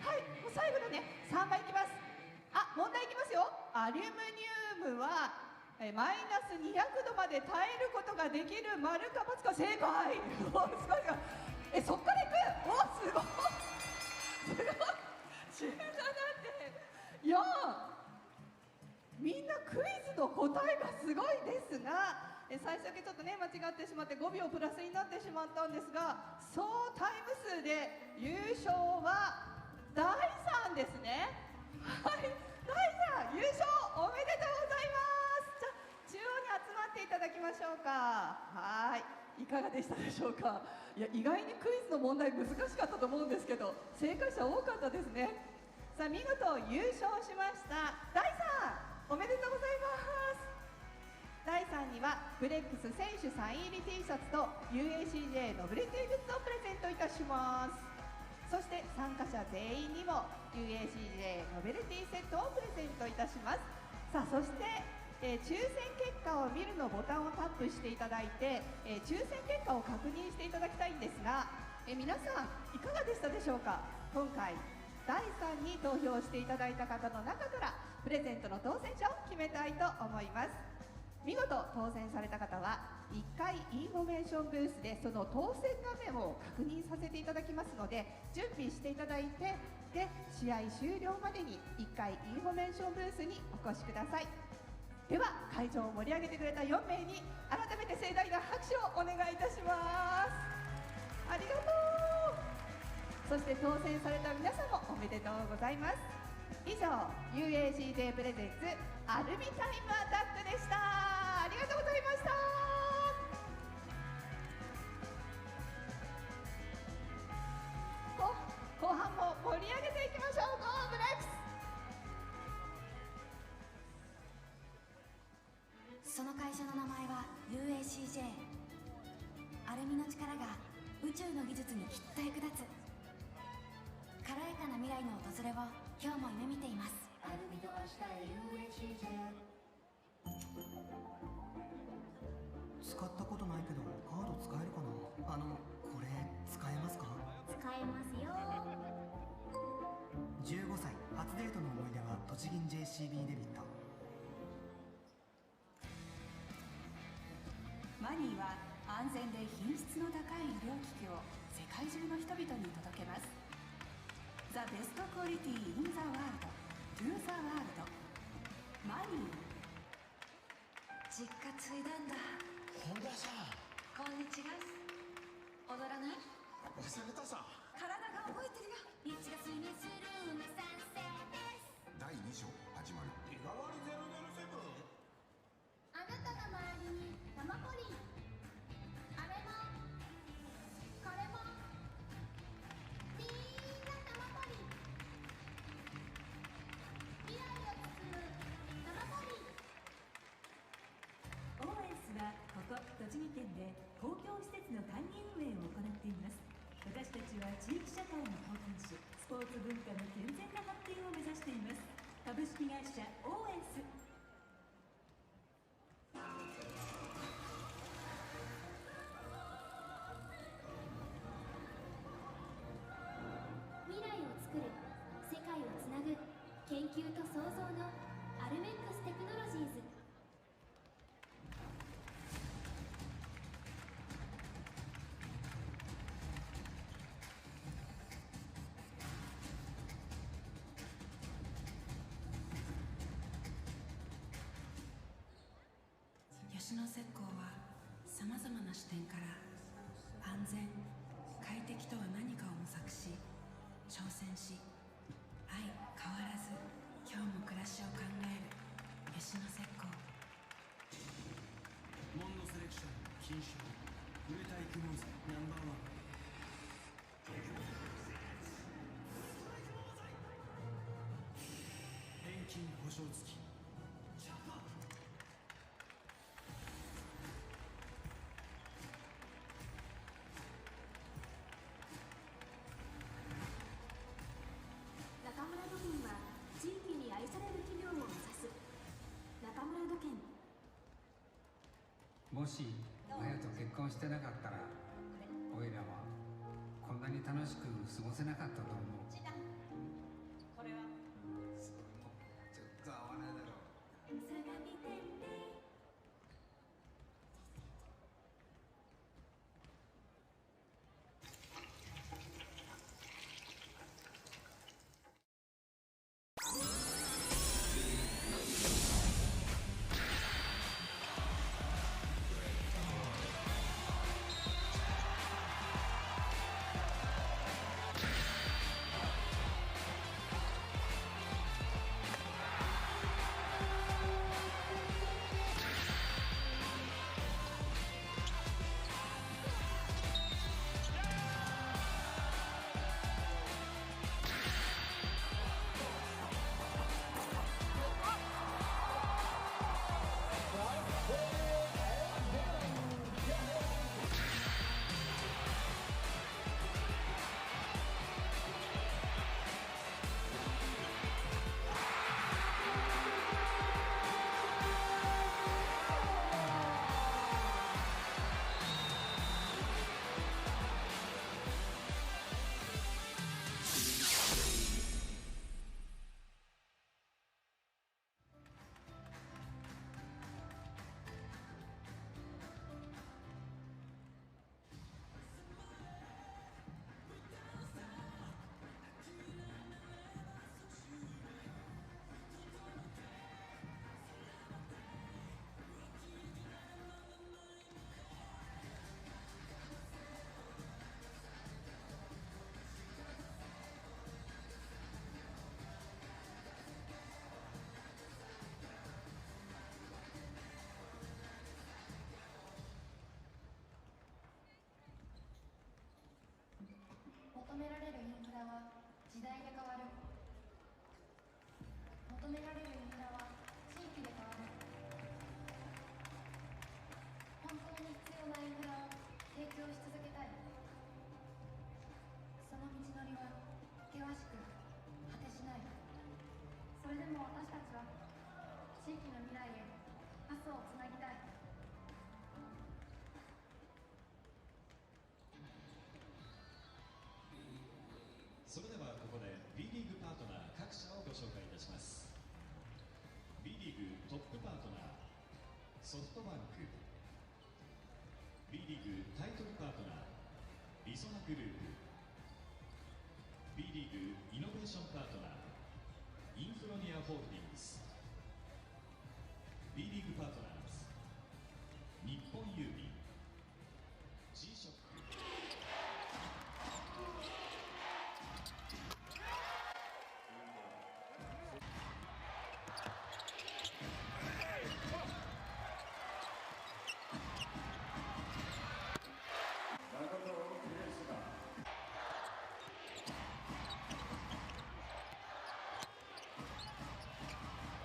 はい、もう最後のね、3番いきます。あ、問題いきますよ。アルミニウムはマイナス200度まで耐えることができる丸か×か。正解。お、すごいすごい。そっからいく。お、すごいすごい。17点4。みんなクイズの答えがすごいですが、最初だけちょっとね間違ってしまって5秒プラスになってしまったんですが、総タイム数で優勝は大さんですね。はい、大さん優勝おめでとうございます。じゃあ中央に集まっていただきましょうか。はい、いかがでしたでしょうか。いや、意外にクイズの問題難しかったと思うんですけど、正解者多かったですね。さあ見事優勝しました大さん、おめでとうございます。第3にはブレックス選手サイン入り T シャツと UACJ ノベルティグッズをプレゼントいたします。そして参加者全員にも UACJ ノベルティセットをプレゼントいたします。さあそして、抽選結果を見るのボタンをタップしていただいて、抽選結果を確認していただきたいんですが、皆さんいかがでしたでしょうか。今回第3に投票していただいた方の中からプレゼントの当選者を決めたいと思います。見事当選された方は1回インフォメーションブースでその当選画面を確認させていただきますので、準備していただいて、で試合終了までに1回インフォメーションブースにお越しください。では会場を盛り上げてくれた4名に改めて盛大な拍手をお願いいたします。ありがとう。そして当選された皆さんもおめでとうございます。以上 UACJ プレゼンツアルミタイムアタックでした。ありがとうございました。後半も盛り上げていきましょう。ゴーブレックス。その会社の名前は UACJ。 アルミの力が宇宙の技術にきっと役立つ。軽やかな未来の訪れを今日も夢見ています。アルミと明日へ UACJ。 使ったことないけどカード使えるかな。これ使えますか。使えますよ。15歳初デートの思い出は栃木 JCB デビット。マニーは安全で品質の高い医療機器を世界中の人々に届けます。 The best quality in the world to the world。 マニー。実家継いだんだ。本田さん、こんにちは。踊らない？忘れたさ。体が覚えてるよ。1月にするの賛成です。第2章始まる。日替わり007。あなたの周りに生ポリン、あれもこれもみんな生ポリン。未来を包む生ポリン。OS はここ栃木県で公共施設の管理運営を行っています。私たちは地域社会の貢献し、スポーツ文化の健全な発展を目指しています。株式会社 OS。未来を作る、世界をつなぐ、研究と創造のアルメックステクノロジーズ。吉野石膏はさまざまな視点から安全・快適とは何かを模索し、挑戦し、相変わらず今日も暮らしを考える吉野石膏。モンドセレクション金賞売れたいクローズナンバーワン。返金保証付き。中村部品は地もしマヤと結婚してなかったらおいらはこんなに楽しく過ごせなかったと思う。これはちょっと合わないだろう。求められるインフラは時代で変わる。求められるインフラは地域で変わる。本当に必要なインフラを提供し続けたい。その道のりは険しく果てしない。それでも私たちは地域の未来へパスをつなぎたい。それではここで B リーグパートナー各社をご紹介いたします。 B リーグトップパートナーソフトバンク、 B リーグタイトルパートナーリソナグループ、 B リーグイノベーションパートナーインフロニアホールディングス、 B リーグパートナーズ日本郵便、 G ショック、第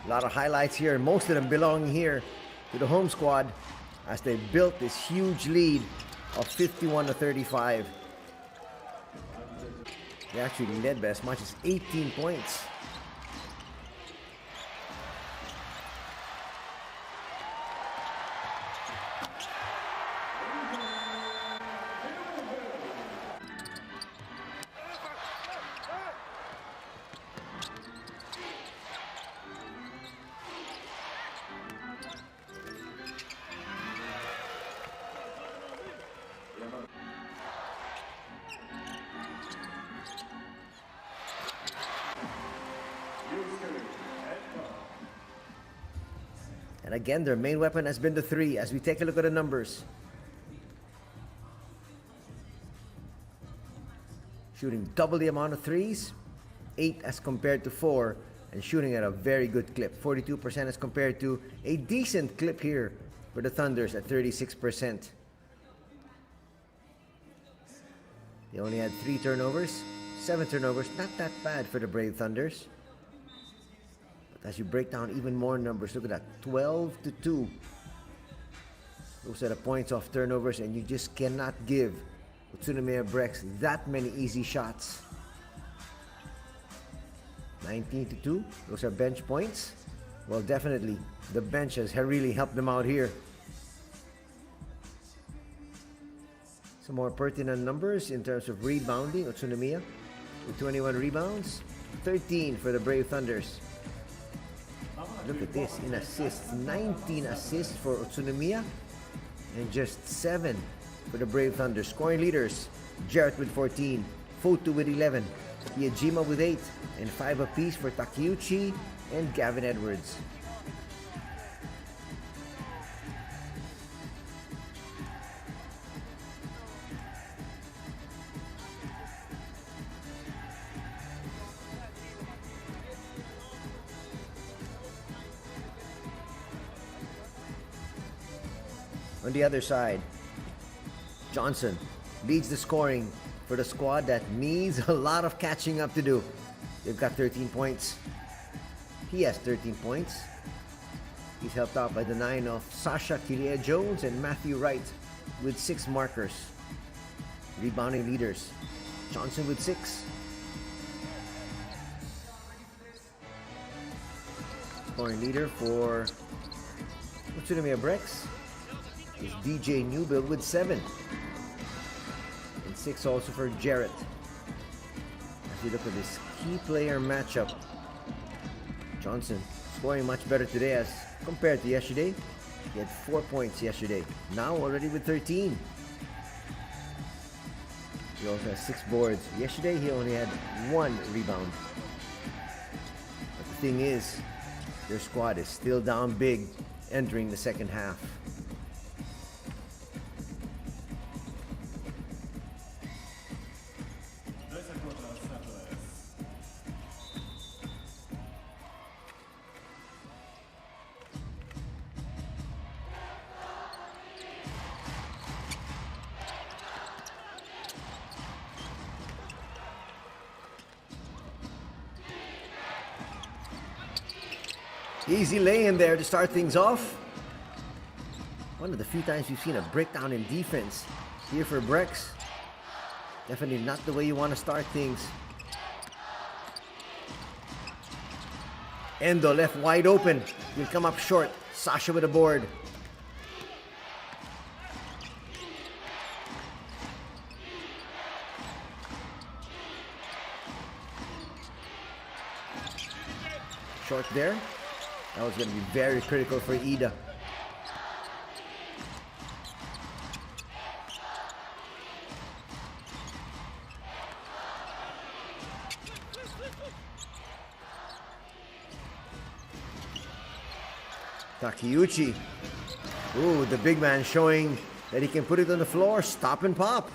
A lot of highlights here, and most of them belong here to the home squad as they built this huge lead of 51-35. They actually led by as much as 18 points. And again, their main weapon has been the three as we take a look at the numbers. Shooting double the amount of threes, 8 as compared to 4, and shooting at a very good clip, 42% as compared to a decent clip here for the Thunders at 36%. They only had 3 turnovers, 7 turnovers, not that bad for the Brave Thunders. As you break down even more numbers, look at that, 12-2. Those are the points off turnovers, and you just cannot give UTSUNOMIYA BREX that many easy shots. 19-2, those are bench points. Well, definitely, the bench has really helped them out here. Some more pertinent numbers in terms of rebounding. UTSUNOMIYA with 21 rebounds, 13 for the Brave Thunders. Look at this, in assists, 19 assists for UTSUNOMIYA and just 7 for the Brave Thunder. Scoring leaders, Jarrett with 14, Fotu with 11, Iejima with 8, and 5 apiece for Takeuchi and Gavin Edwards. On the other side, Johnson leads the scoring for the squad that needs a lot of catching up to do. They've got 13 points. He has 13 points. He's helped out by the 9 of Sasha Kilia-Jones and Matthew Wright with 6 markers. Rebounding leaders, Johnson with 6. Scoring leader for UTSUNOMIYA BREX is DJ Newbill with 7. And 6 also for Jarrett. As you look at this key player matchup, Johnson scoring much better today as compared to yesterday. He had 4 points yesterday. Now already with 13. He also has 6 boards. Yesterday he only had 1 rebound. But the thing is, their squad is still down big entering the second half. Easy lay in there to start things off. One of the few times we've seen a breakdown in defense here for BREX. Definitely not the way you want to start things. Endo left wide open. He'll come up short. Sasha with a board. Short there. That was going to be very critical for Ida. Takeuchi. Ooh, the big man showing that he can put it on the floor, stop and pop.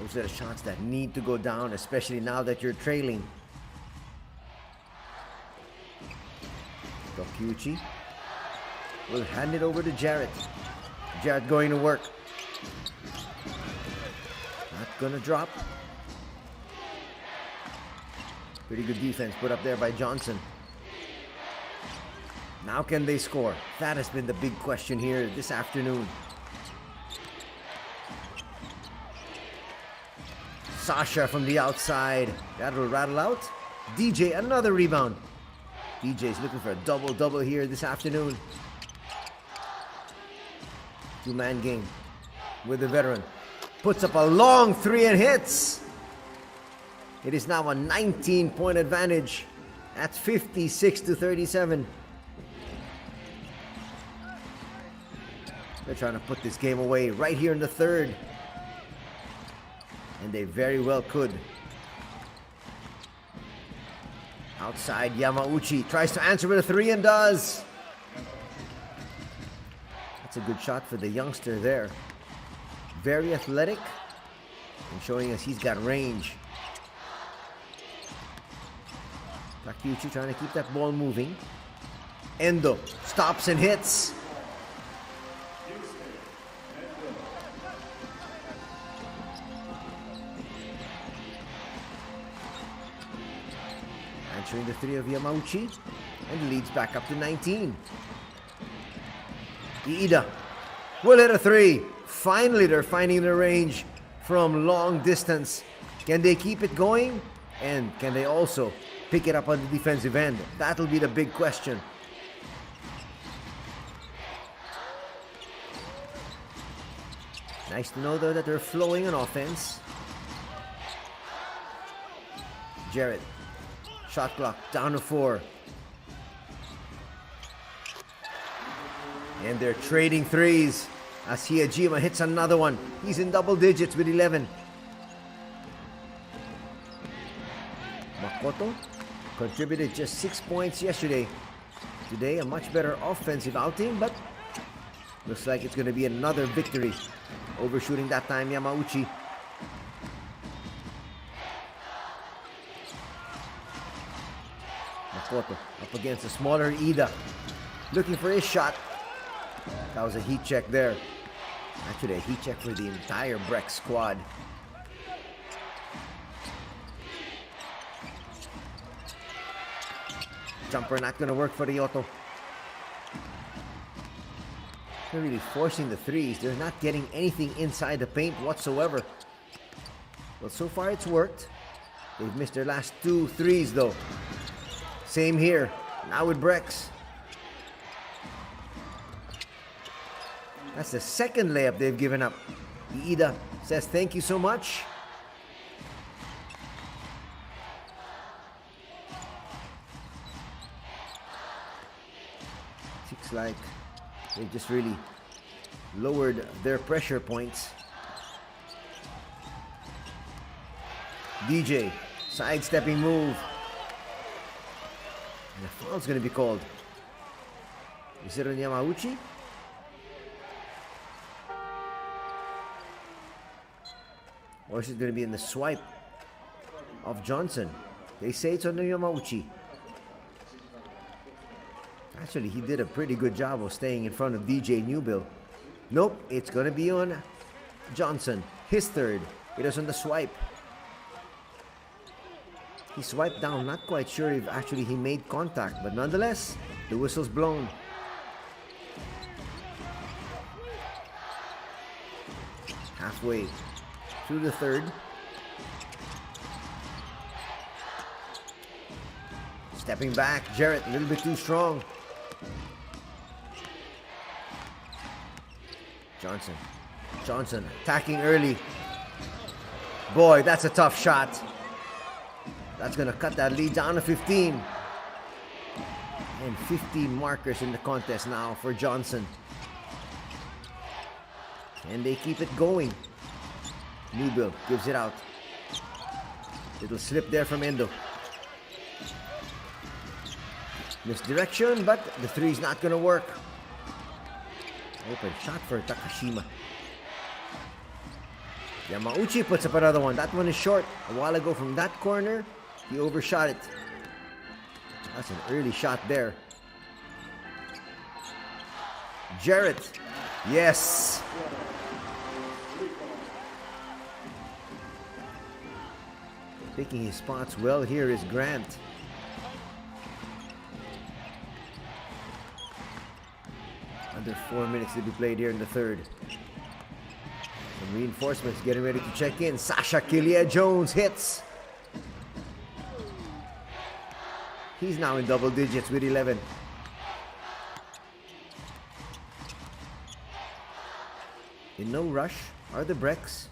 Those are the shots that need to go down, especially now that you're trailing. Takeuchi. will hand it over to Jarrett. Jarrett going to work. Not gonna drop. Pretty good defense put up there by Johnson. Now can they score? That has been the big question here this afternoon. Sasha from the outside. That'll rattle out. DJ, another rebound. DJ's looking for a double-double here this afternoon. Two-man game with the veteran. Puts up a long three and hits. It is now a 19-point advantage at 56-37. They're trying to put this game away right here in the third. And they very well could. Outside, Yamauchi tries to answer with a three and does. That's a good shot for the youngster there. Very athletic and showing us he's got range. Takeuchi trying to keep that ball moving. Endo stops and hits. Answering the three of Yamauchi and leads back up to 19. Iida will hit a three. Finally, they're finding their range from long distance. Can they keep it going? And can they also pick it up on the defensive end? That'll be the big question. Nice to know, though, that they're flowing on offense. Jarrett. Shot clock down to 4. And they're trading threes as Hiyajima hits another one. He's in double digits with 11. Makoto contributed just 6 points yesterday. Today, a much better offensive outing, but looks like it's going to be another victory. Overshooting that time, Yamauchi. Makoto up against a smaller Iida. Looking for his shot. That was a heat check there. Actually, a heat check for the entire BREX squad. Jumper not going to work for Ryoto. They're really forcing the threes. They're not getting anything inside the paint whatsoever. Well, so far it's worked. They've missed their last 2 threes though. Same here. Now with BREX. That's the second layup they've given up. Iida says thank you so much. Looks like they just really lowered their pressure points. DJ, sidestepping move. And a foul's going to be called. Is it on Yamauchi? Or is it going to be in the swipe of Johnson? They say it's on Yamauchi. Actually, he did a pretty good job of staying in front of DJ Newbill. Nope, it's going to be on Johnson. His third. It was on the swipe. He swiped down. Not quite sure if actually he made contact. But nonetheless, the whistle's blown. Halfway through the third. Stepping back, Jarrett, a little bit too strong. Johnson attacking early. Boy, that's a tough shot. That's gonna cut that lead down to 15. And 15 markers in the contest now for Johnson. And they keep it going. Newbill gives it out. Little slip there from Endo. Misdirection, but the three's not gonna work. Open shot for Takashima. Yamauchi puts up another one. That one is short. A while ago from that corner, he overshot it. That's an early shot there. Jarrett. Yes. Picking his spots well here is Grant. Under 4 minutes to be played here in the third. Some reinforcements getting ready to check in. Sasha Killier-Jones hits. He's now in double digits with 11. In no rush are the BREX.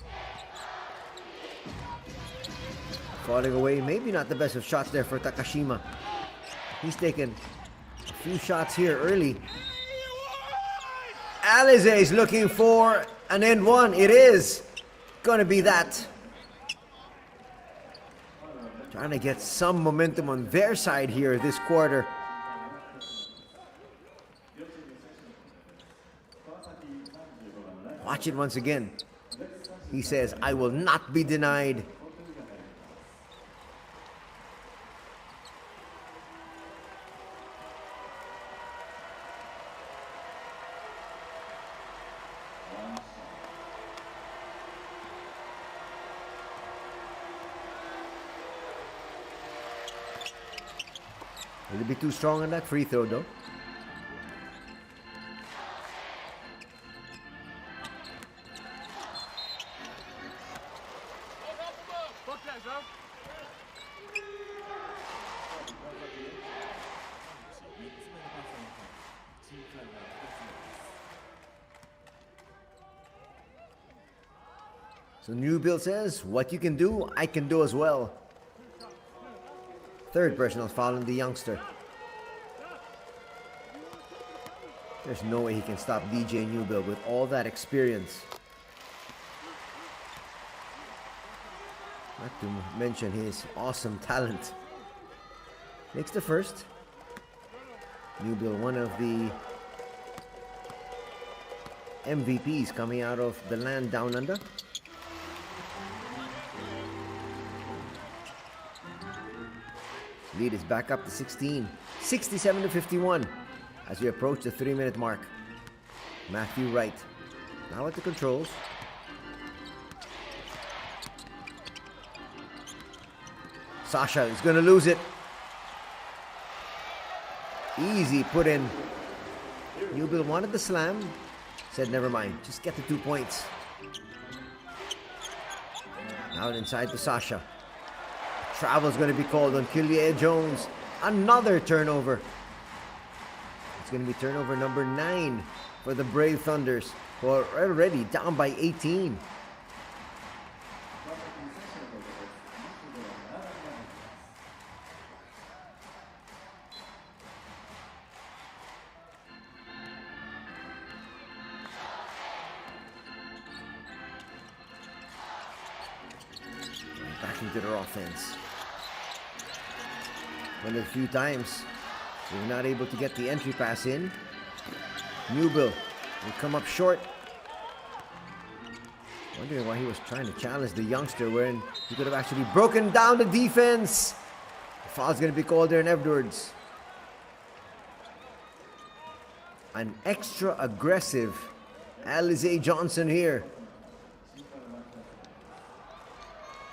Falling away, maybe not the best of shots there for Takashima. He's taken a few shots here early. Alize is looking for an end one. It is gonna be that. Trying to get some momentum on their side here this quarter. Watch it once again. He says, I will not be denied. Will it be too strong on that free throw though? So New Bill says, what you can do, I can do as well. Third personal foul on the youngster. There's no way he can stop DJ Newbill with all that experience. Not to mention his awesome talent. Makes the first. Newbill, one of the MVPs coming out of the land down under. Lead is back up to 16. 67-51 as we approach the 3-minute mark. Matthew Wright now at the controls. Sasha is going to lose it. Easy put in. Newbill wanted the slam. Said never mind, just get the 2 points. Now inside to Sasha. Travel is going to be called on Killier-Jones. Another turnover. It's going to be turnover number 9 for the Brave Thunders, who are already down by 18. Back into their offense. One of the few times they were not able to get the entry pass in. Newbill will come up short. Wondering why he was trying to challenge the youngster when he could have actually broken down the defense. The foul's going to be called there in Edwards. An extra aggressive Alize Johnson here.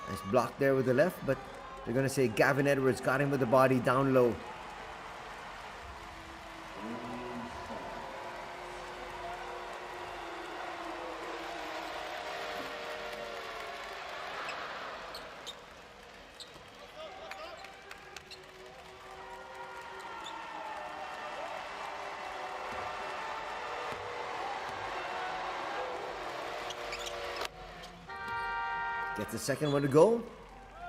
Nice block there with the left, but they're going to say Gavin Edwards got him with the body down low. Gets the second one to go.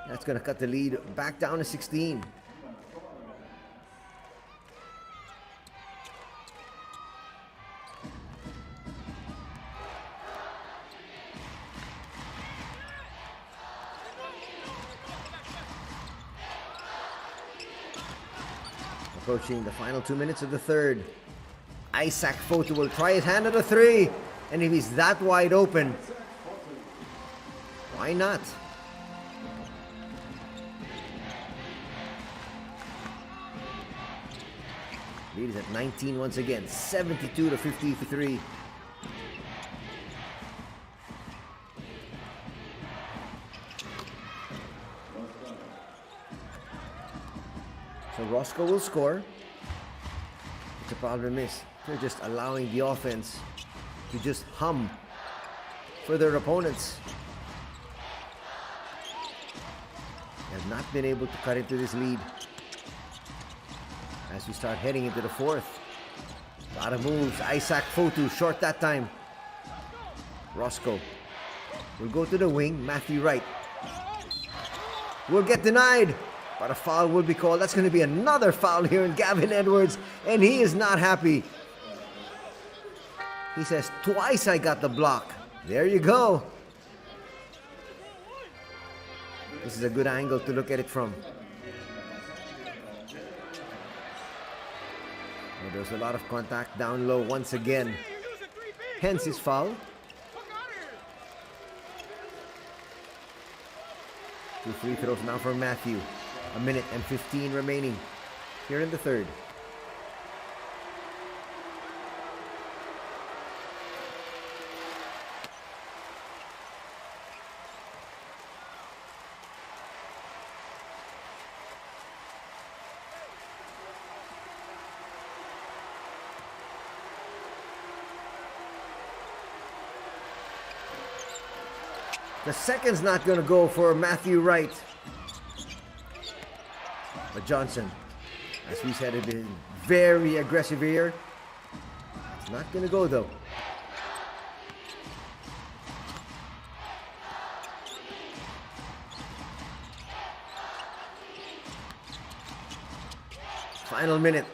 That's going to cut the lead back down to 16. Approaching the final 2 minutes of the third. Isaac Fotu will try his hand at a 3. And if he's that wide open, why not? Lead is at 19 once again, 72 to 53. So Roscoe will score. The problem is they're just allowing the offense to just hum for their opponents. They have not been able to cut into this lead as we start heading into the fourth. A lot of moves. Isaac Fotu short that time. Roscoe will go to the wing. Matthew Wright will get denied, but a foul will be called. That's going to be another foul here in Gavin Edwards, and he is not happy. He says, twice I got the block. There you go. This is a good angle to look at it from. Well, there's a lot of contact down low once again. Hence his foul. 2 free throws now for Matthew. 1 minute and 15 remaining here in the third. The second's not going to go for Matthew Wright. But Johnson, as we said, has been very aggressive here. It's not going to go though. Final minute.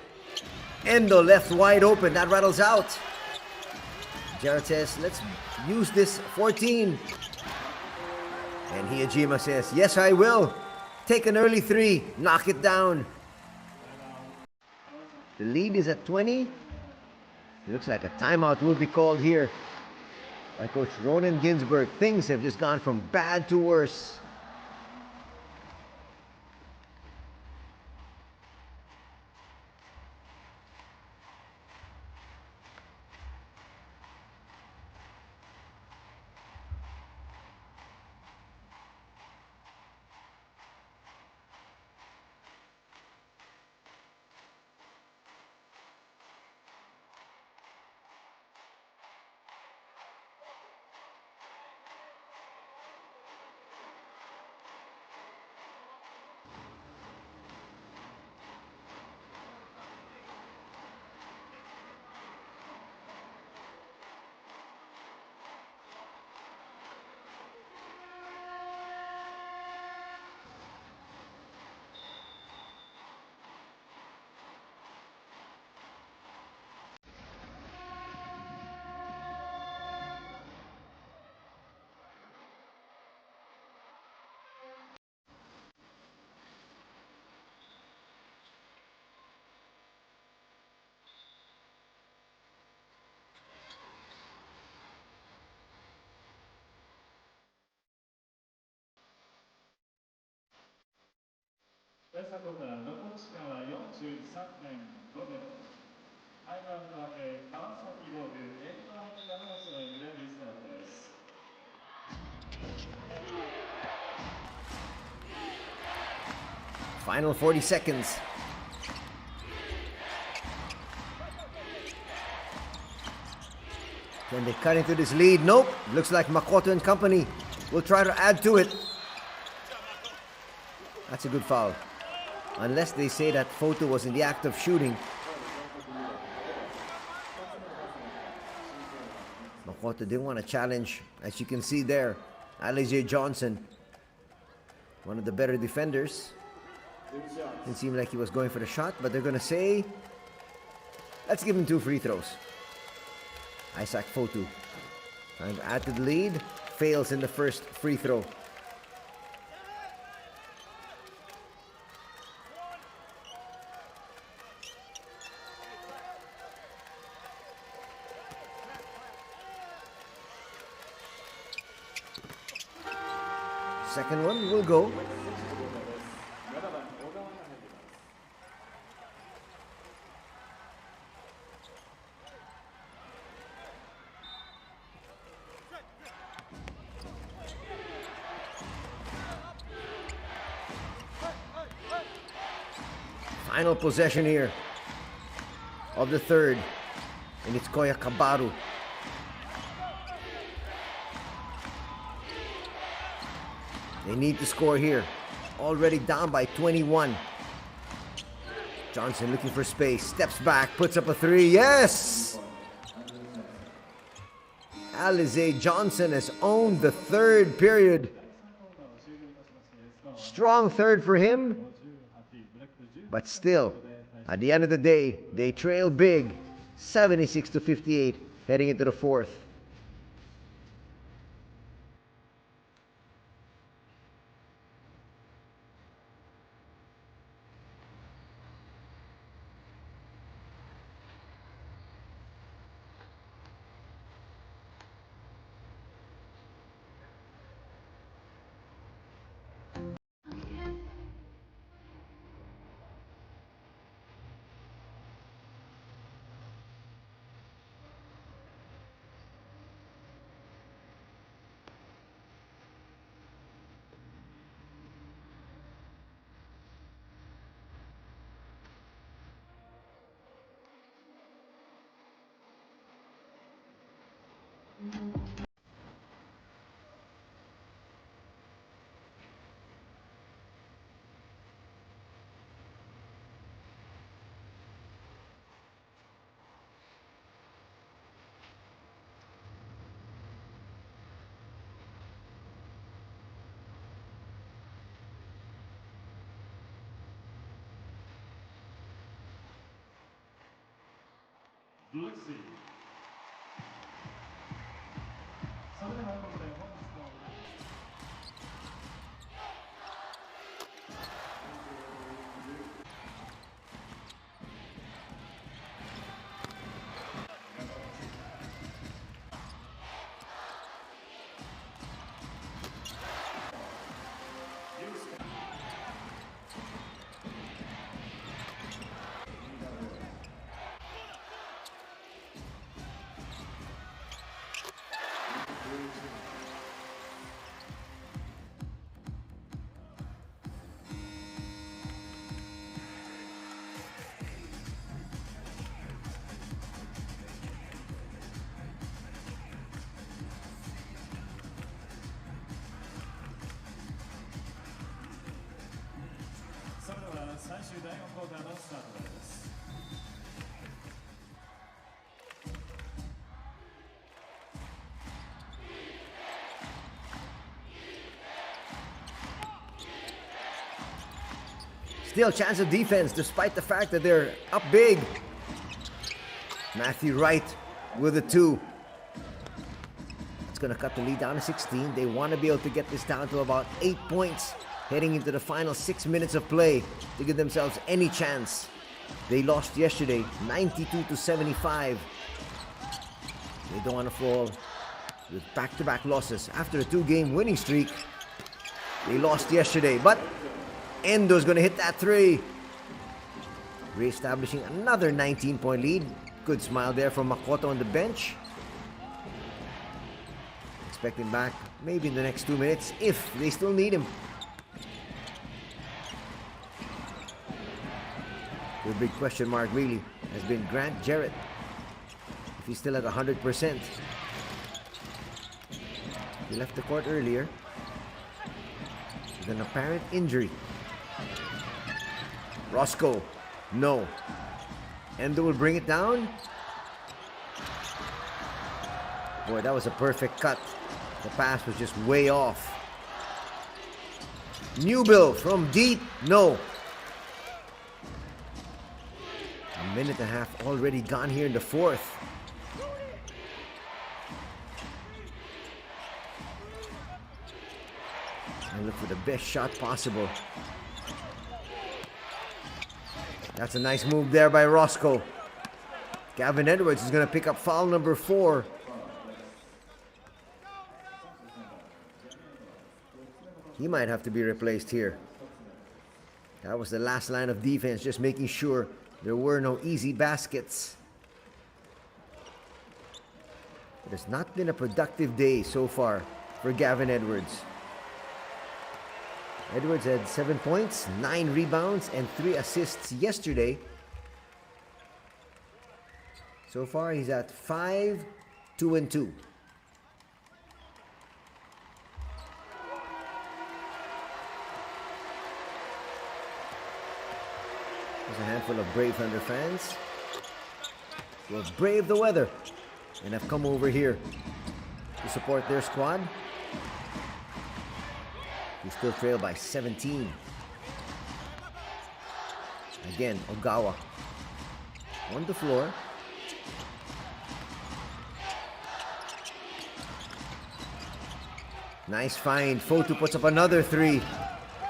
Endo left wide open. That rattles out. Jared says, let's use this 14. And Hiyajima says, yes, I will. Take an early 3. Knock it down. The lead is at 20. It looks like a timeout will be called here by Coach Ronan Ginsburg. Things have just gone from bad to worse. Final 40 seconds. Can they cut into this lead? Nope. Looks like Makoto and company will try to add to it. That's a good foul. Unless they say that Foto was in the act of shooting. Makoto didn't want to challenge, as you can see there. Alize Johnson, one of the better defenders. Didn't seem like he was going for the shot, but they're going to say, let's give him 2 free throws. Isaac Fotu trying to add to the lead. Fails in the first free throw. Second one will go. Final possession here of the third. And it's Koya Kabaru. They need to score here. Already down by 21. Johnson looking for space. Steps back. Puts up a three. Yes! Alize Johnson has owned the third period. Strong third for him. But still, at the end of the day, they trail big. 76-58 heading into the fourth. Let's see. それではここで本日の 最終第4クォーターのスタートです。Still chance of defense despite the fact that they're up big. Matthew Wright with a 2. It's going to cut the lead down to 16. They want to be able to get this down to about 8 points heading into the final 6 minutes of play to give themselves any chance. They lost yesterday 92-75. They don't want to fall with back-to-back losses after a 2-game winning streak. They lost yesterday, but Endo's going to hit that 3. Re-establishing another 19-point lead. Good smile there from Makoto on the bench. Expect him back maybe in the next 2 minutes if they still need him. The big question mark really has been Grant Jarrett. If he's still at 100%. He left the court earlier with an apparent injury. Roscoe, no. Endo will bring it down. Boy, that was a perfect cut. The pass was just way off. Newbill from deep, no. A minute and a half already gone here in the fourth. And look for the best shot possible. That's a nice move there by Roscoe. Gavin Edwards is going to pick up foul number 4. He might have to be replaced here. That was the last line of defense, just making sure there were no easy baskets. It has not been a productive day so far for Gavin Edwards. Edwards had 7 points, 9 rebounds, and 3 assists yesterday. So far, he's at 5, 2 and 2. There's a handful of Brave Thunder fans who have braved the weather and have come over here to support their squad, who still trail by 17. Again, Ogawa on the floor. Nice find. Fotu puts up another 3.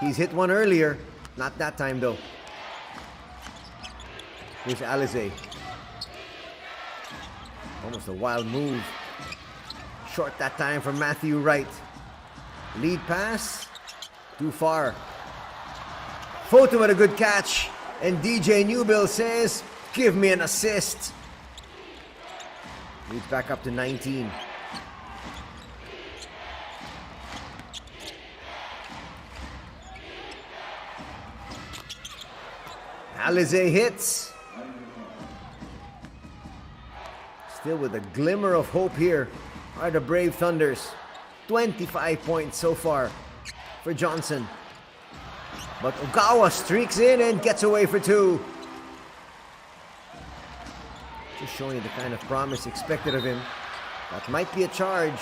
He's hit one earlier. Not that time though. Here's Alize. Almost a wild move. Short that time from Matthew Wright. Lead pass. Too far. Fotu with a good catch. And DJ Newbill says, give me an assist. Leads back up to 19. Alize hits. Still with a glimmer of hope here are the Brave Thunders. 25 points so far for Johnson. But Ogawa streaks in and gets away for 2. Just showing you the kind of promise expected of him. That might be a charge.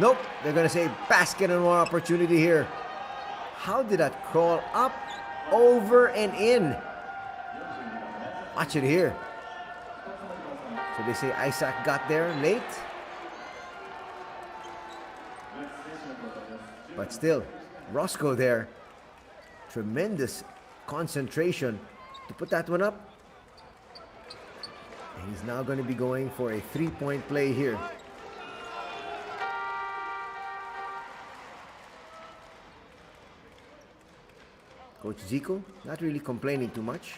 Nope, they're going to say basket and 1 opportunity here. How did that crawl up, over, and in? Watch it here. So they say Isaac got there late. But still, Roscoe there. Tremendous concentration to put that one up. And he's now going to be going for a 3-point play here. Coach Zico, not really complaining too much.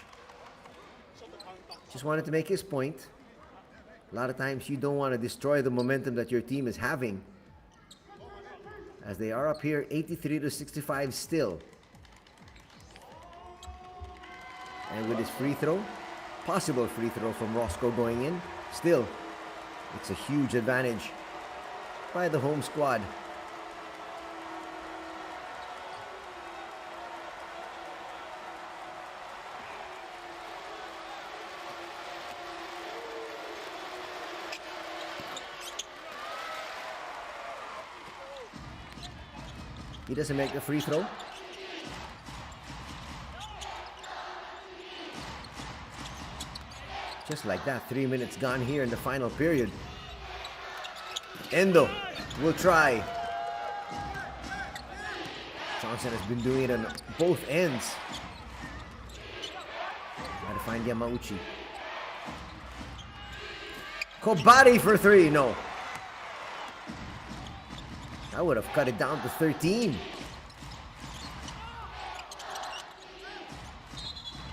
Just wanted to make his point. A lot of times you don't want to destroy the momentum that your team is having, as they are up here 83-65 still. And with his free throw, possible free throw from Roscoe going in, still, it's a huge advantage by the home squad. He doesn't make the free throw. Just like that, 3 minutes gone here in the final period. Endo will try. Johnson has been doing it on both ends. Got to find Yamauchi. Kobari for 3, no. I would have cut it down to 13.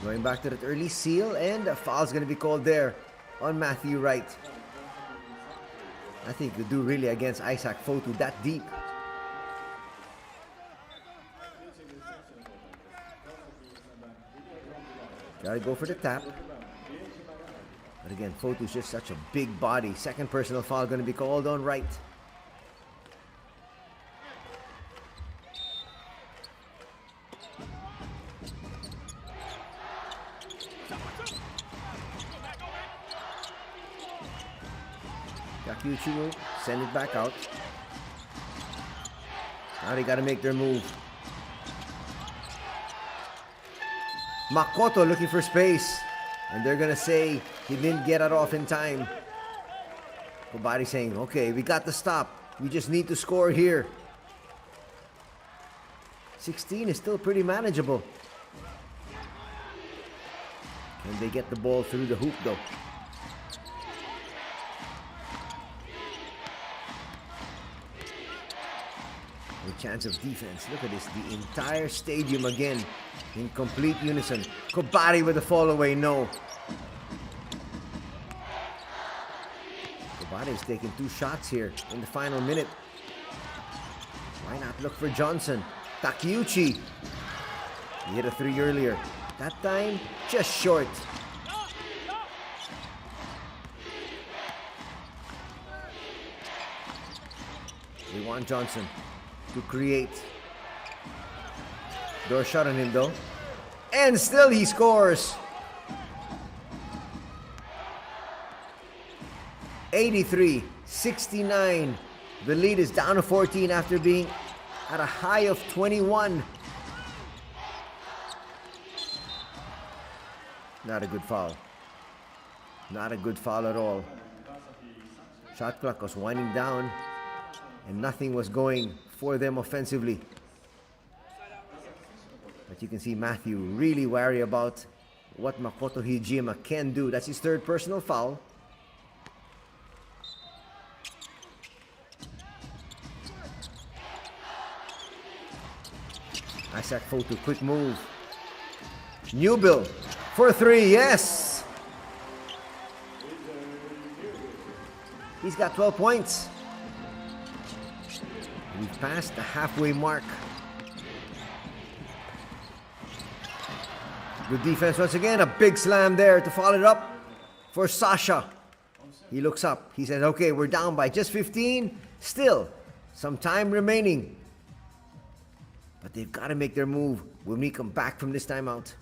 Going back to that early seal, and a foul's going to be called there on Matthew Wright. I think they do really against Isaac Fotu that deep. Gotta go for the tap. But again, Fotu's just such a big body. Second personal foul going to be called on Wright. Yakuchi will send it back out. Now they gotta make their move. Makoto looking for space. And they're gonna say he didn't get it off in time. Kobari saying, okay, we got the stop. We just need to score here. 16 is still pretty manageable. Can they get the ball through the hoop though? A chance of defense. Look at this. The entire stadium again in complete unison. Kobari with a fall away. No. Kobari is taking 2 shots here in the final minute. Why not look for Johnson? Takeuchi. He hit a 3 earlier. That time, just short. They want Johnson to create. Door shot on him though. And still he scores. 83-69. The lead is down to 14 after being at a high of 21. Not a good foul. Not a good foul at all. Shot clock was winding down and nothing was going for them offensively. But you can see Matthew really wary about what Makoto Hijima can do. That's his third personal foul. Isaac Fotu, quick move. Newbill for 3, yes! He's got 12 points. We've passed the halfway mark. Good defense once again. A big slam there to follow it up for Sasha. He looks up. He says, okay, we're down by just 15. Still, some time remaining. But they've got to make their move when we come back from this timeout.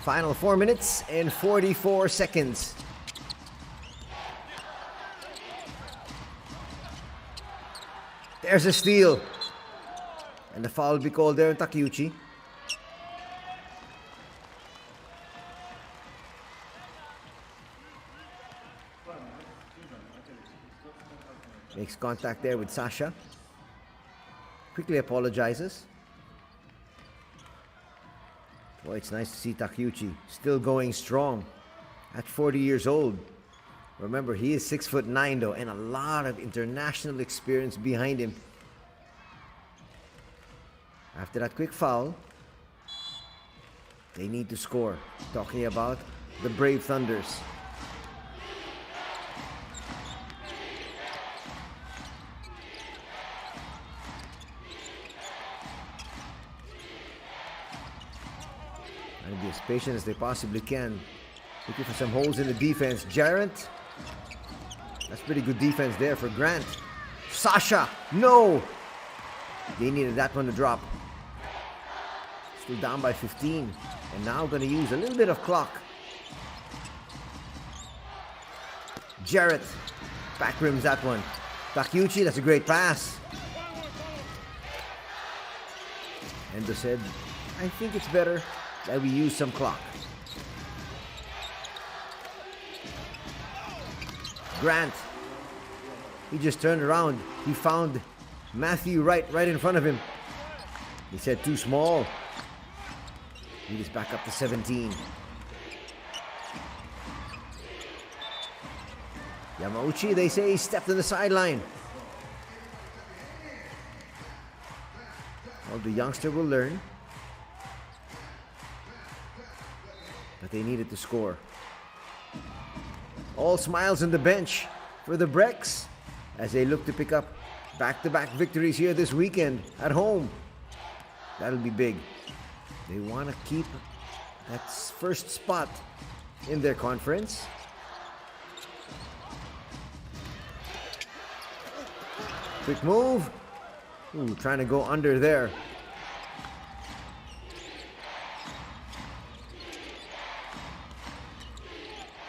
Final 4 minutes and 44 seconds. There's a steal. And the foul will be called there on Takeuchi. Makes contact there with Sasha. Quickly apologizes. Boy, it's nice to see Takeuchi still going strong at 40 years old. Remember, he is 6'9" though, and a lot of international experience behind him. After that quick foul, they need to score. Talking about the Brave Thunders. And be as patient as they possibly can. Looking for some holes in the defense. Jarrett. That's pretty good defense there for Grant. Sasha. No. They needed that one to drop. Still down by 15. And now going to use a little bit of clock. Jarrett. Back rims that one. Takeuchi. That's a great pass. Endo said, I think it's better that we use some clock. Grant. He just turned around. He found Matthew right in front of him. He said too small. He is back up to 17. Yamauchi, they say he stepped on the sideline. Well, the youngster will learn. But they needed to score. All smiles on the bench for the BREX as they look to pick up back-to-back victories here this weekend at home. That'll be big. They want to keep that first spot in their conference. Quick move. Ooh, trying to go under there.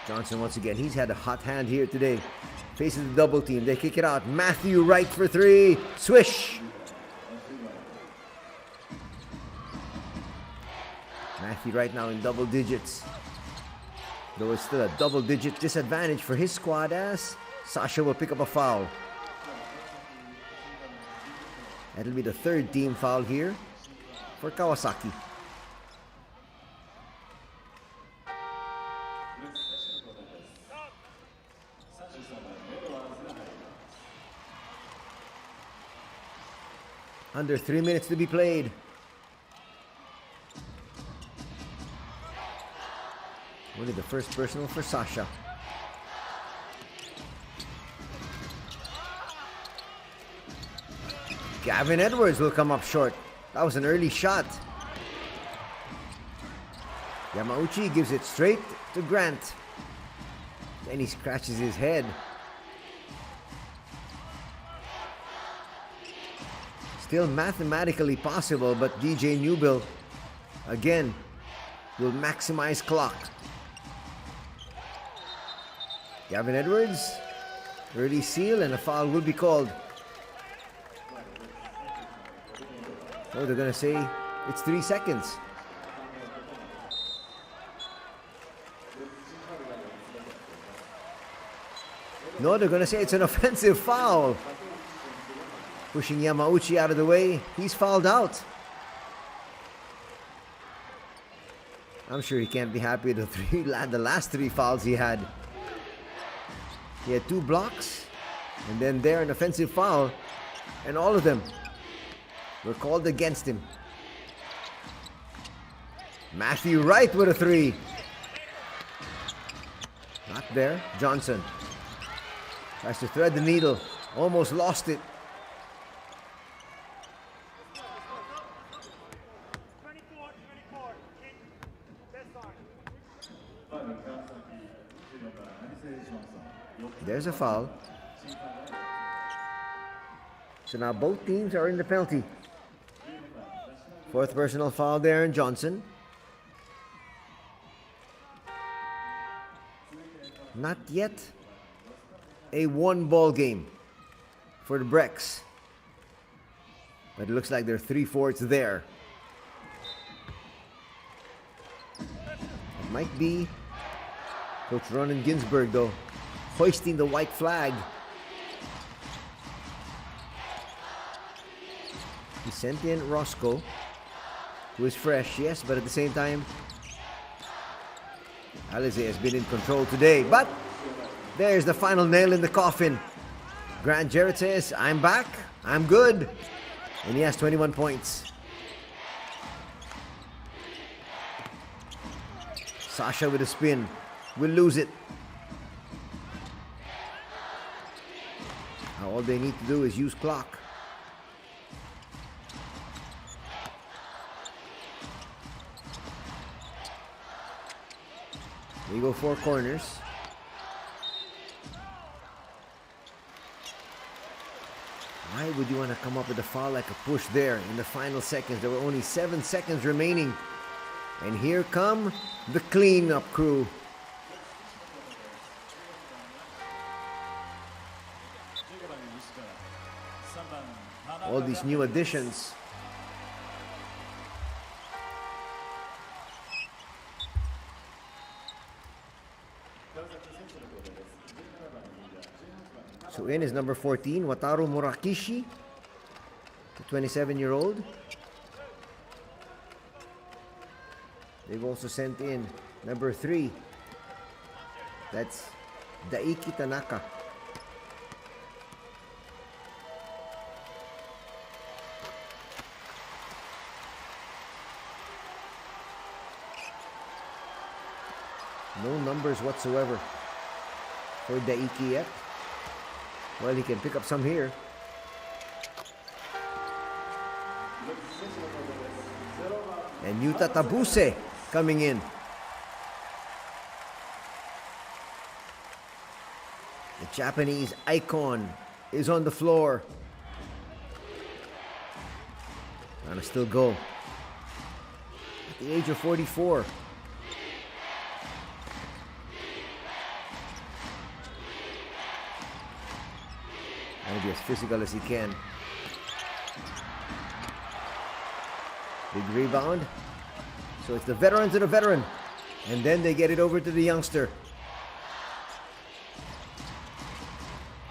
Johnson once again, he's had a hot hand here today. Faces the double team. They kick it out. Matthew right for three. Swish. Matthew right now in double digits. Though it's still a double-digit disadvantage for his squad as Sasha will pick up a foul. That'll be the third team foul here for Kawasaki. Under 3 minutes to be played. Only the first personal for Sasha. Gavin Edwards will come up short. That was an early shot. Yamauchi gives it straight to Grant. Then he scratches his head. Still mathematically possible, but DJ Newbill again will maximize clock. Gavin Edwards, early seal, and a foul will be called. Oh, they're gonna say it's 3 seconds. No, they're gonna say it's an offensive foul. Pushing Yamauchi out of the way. He's fouled out. I'm sure he can't be happy with the last three fouls he had. He had 2 blocks, and then there an offensive foul, and all of them were called against him. Matthew Wright with a 3. Not there. Johnson tries to thread the needle. Almost lost it. There's a foul. So now both teams are in the penalty. 4th personal foul there in Johnson. Not yet a 1-ball game for the BREX. But it looks like they're 3/4 there. It might be Coach Ronan Ginsberg though, hoisting the white flag. He sent in Roscoe, who is fresh, yes, but at the same time, Alize has been in control today. But there's the final nail in the coffin. Grant Jarrett says, I'm back, I'm good. And he has 21 points. Sasha with a spin, will lose it. Now all they need to do is use clock. We go 4 corners. Why would you want to come up with a foul like a push there in the final seconds? There were only 7 seconds remaining. And here come the cleanup crew. All these new additions. Also in is number 14, Wataru Murakishi, the 27-year-old. They've also sent in number 3. That's Daiki Tanaka. No numbers whatsoever for Daiki yet. Well, he can pick up some here. And Yuta Tabuse coming in. The Japanese icon is on the floor. Gonna still go. At the age of 44. Gonna be as physical as he can. Big rebound. So it's the veteran to the veteran. And then they get it over to the youngster.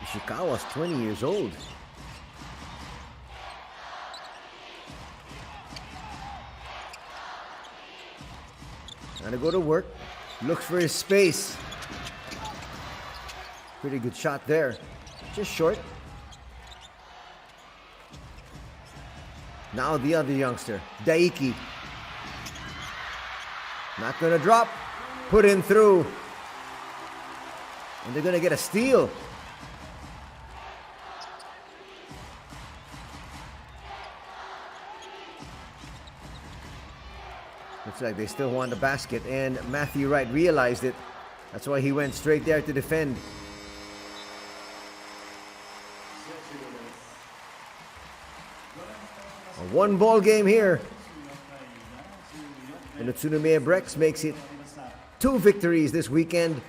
Ishikawa's 20 years old. Trying to go to work. Looks for his space. Pretty good shot there. Just short. Now the other youngster, Daiki. Not gonna drop. Put in through. And they're gonna get a steal. Looks like they still want the basket, and Matthew Wright realized it. That's why he went straight there to defend. A one-ball game here. And the UTSUNOMIYA BREX makes it 2 victories this weekend.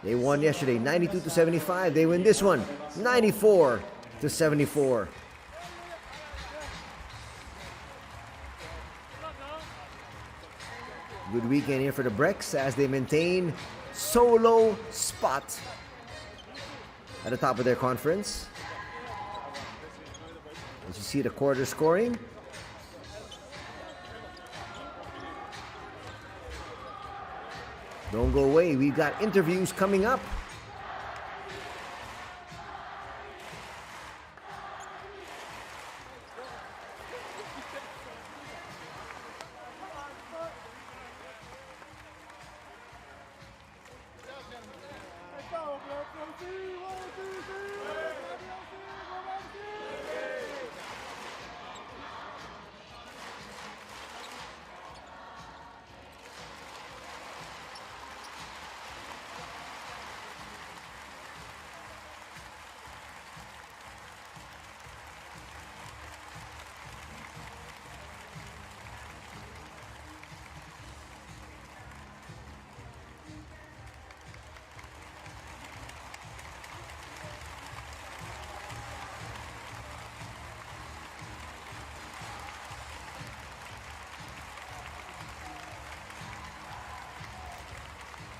They won yesterday 92-75. They win this one 94-74. Good weekend here for the BREX as they maintain solo spot at the top of their conference. As you see the quarter scoring. Don't go away, we've got interviews coming up.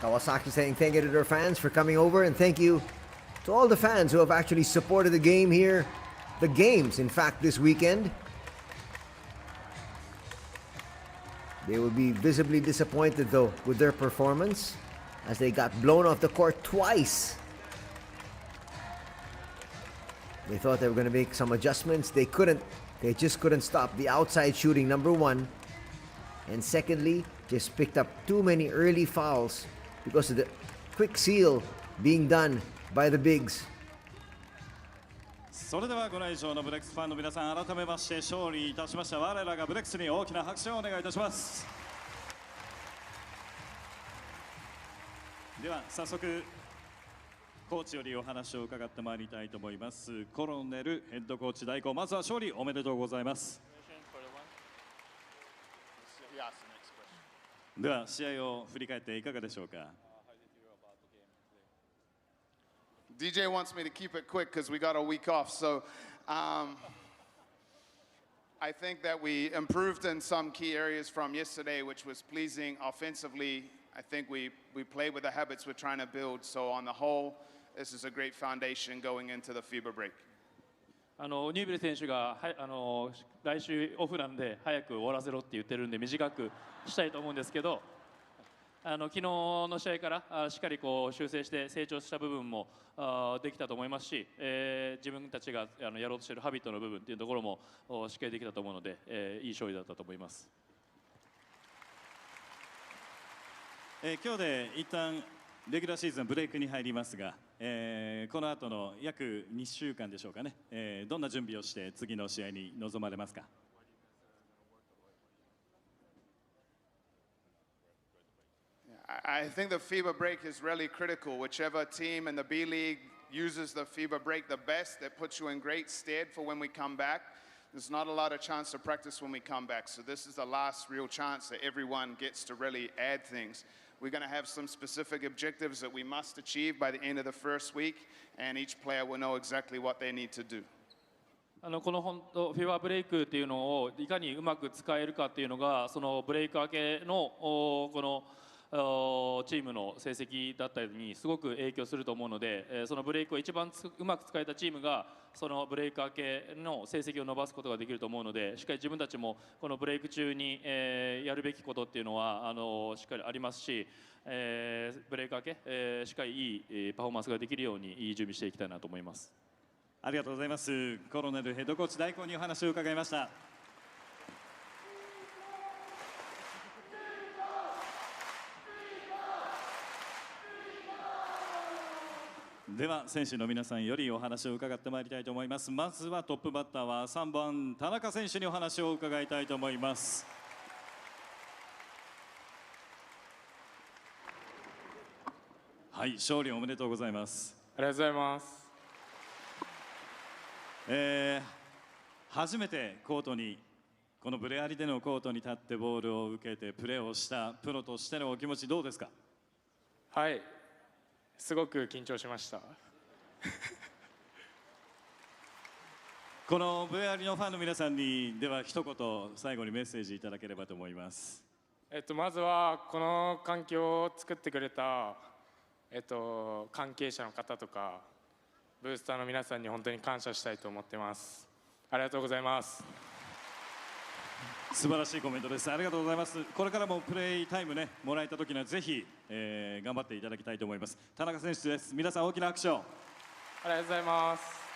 Kawasaki saying thank you to their fans for coming over, and thank you to all the fans who have actually supported the game here. The games, in fact, this weekend. They will be visibly disappointed, though, with their performance as they got blown off the court twice. They thought they were going to make some adjustments. They couldn't. They just couldn't stop the outside shooting, number one. And secondly, just picked up too many early fouls because of the quick seal being done by the bigs. それではご来場のブレックスファンの皆さん、改めまして勝利いたしました我らがブレックスに大きな拍手をお願いいたします。では早速コーチよりお話を伺ってまいりたいと思います。コロネルヘッドコーチ代行、まずは勝利おめでとうございます。では試合を振り返っていかがでしょうか。DJ wants me to keep it quick because we got a week off. So I think that we improved in some key areas from yesterday, which was pleasing offensively. I think we played with the habits we're trying to build. So on the whole, this is a great foundation going into the FIBA break. ニュービル選手が来週オフなんで早く終わらせろって言ってるんで短くしたいと思うんですけど、昨日の試合からしっかりこう修正して成長した部分もできたと思いますし、自分たちがやろうとしているハビットの部分っていうところもしっかりできたと思うので、いい勝利だったと思います。今日で一旦レギュラーシーズンブレイクに入りますが、この後の約2週間でしょうかね、どんな準備をして次の試合に臨まれますか。I think the FIBA break is really critical. Whichever team in the B League uses the FIBA break the best, that puts you in great stead for when we come back. There's not a lot of chance to practice when we come back, so this is the last real chance that everyone gets to really add things. We're going to have some specific objectives that we must achieve by the end of the first week, and each player will know exactly what they need to do. この本当フィバーブレイクっていうのをいかにうまく使えるかっていうのが、そのブレイク明けのこのチームの成績だったりにすごく影響すると思うので、そのブレイクを一番うまく使えたチームがそのブレイク明けの成績を伸ばすことができると思うので、しっかり自分たちもこのブレイク中にやるべきことっていうのはしっかりありますし、ブレイク明けしっかりいいパフォーマンスができるようにいい準備していきたいなと思います。ありがとうございます。コロネルヘッドコーチ代行にお話を伺いました。では選手の皆さんよりお話を伺ってまいりたいと思います。まずはトップバッターは3番田中選手にお話を伺いたいと思います。はい、勝利おめでとうございます。ありがとうございます。初めてコートにこのブレアリでのコートに立ってボールを受けてプレーをしたプロとしてのお気持ちどうですか。はい、すごく緊張しました。このブレアリのファンの皆さんにでは一言最後にメッセージいただければと思います。まずはこの環境を作ってくれた関係者の方とかブースターの皆さんに本当に感謝したいと思ってます。ありがとうございます。素晴らしいコメントです。ありがとうございます。これからもプレイタイムねもらえた時にはぜひ、頑張っていただきたいと思います。田中選手です。皆さん大きな拍手を。ありがとうございます。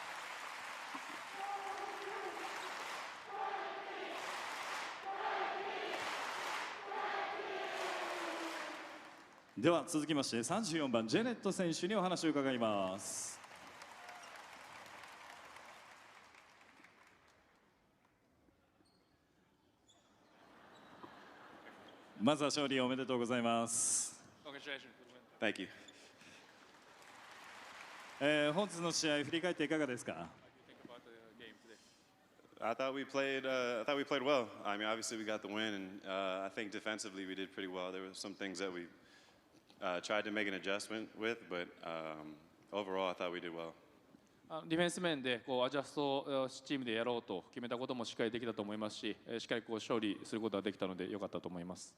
では続きまして34番ジェネット選手にお話を伺います。まずは勝利おめでとうございます。Thank you. 本日の試合振り返っていかがですか。I thought we played well. I mean, obviously we got the win, and I think defensively we did pretty well. There were some things that we tried to make an adjustment with, but overall I thought we did well. ディフェンス面でこうアジャストチームでやろうと決めたこともしっかりできたと思いますし、しっかりこう勝利することができたので良かったと思います。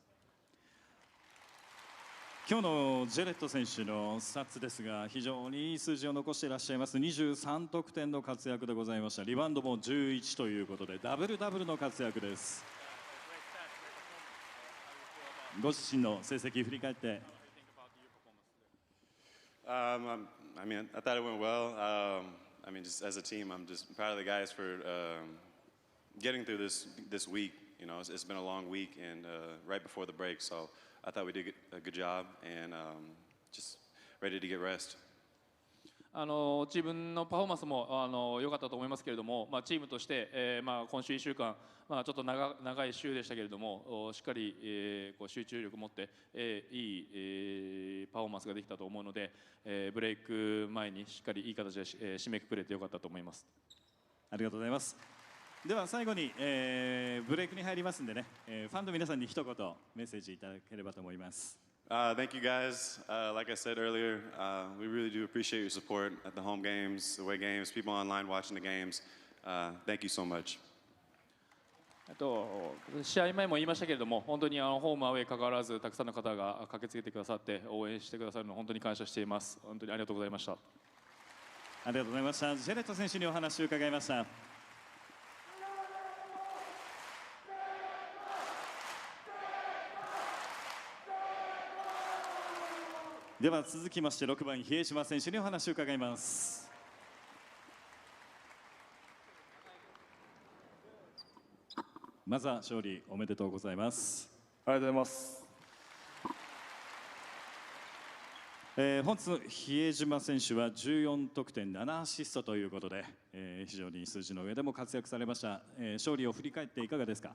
今日のジェレット選手のスタッツですが非常にいい数字を残していらっしゃいます。23得点の活躍でございました。リバウンドも11ということでダブルダブルの活躍です。ご自身の成績振り返ってI mean, I thought it went well. I mean, just as a team, I'm just proud of the guys for getting through this week. You know, it's been a long week and right before the break, so I thought we did a good job and just ready to get rest. 自分のパフォーマンスも良かったと思いますけれども、チームとして、今週1週間、ちょっと長い週でしたけれどもしっかり、こう集中力を持って、いい、パフォーマンスができたと思うので、ブレイク前にしっかりいい形で、締めくくれて良かったと思います。ありがとうございます。では最後に、ブレイクに入りますんでね、ファンの皆さんに一言メッセージいただければと思います。Thank you guys. Like I said earlier, we really do appreciate your support at the home games, the away games, people online watching the games. Thank you so much. 試合前も言いましたけれども、本当にホームアウェイ関わらずたくさんの方が駆けつけてくださって応援してくださるのを本当に感謝しています。本当にありがとうございました。ありがとうございました。ジェレット選手にお話を伺いました。では続きまして6番比江島選手にお話を伺います。まずは勝利おめでとうございます。ありがとうございます。本日の比江島選手は14得点7アシストということで、非常に数字の上でも活躍されました。勝利を振り返っていかがですか？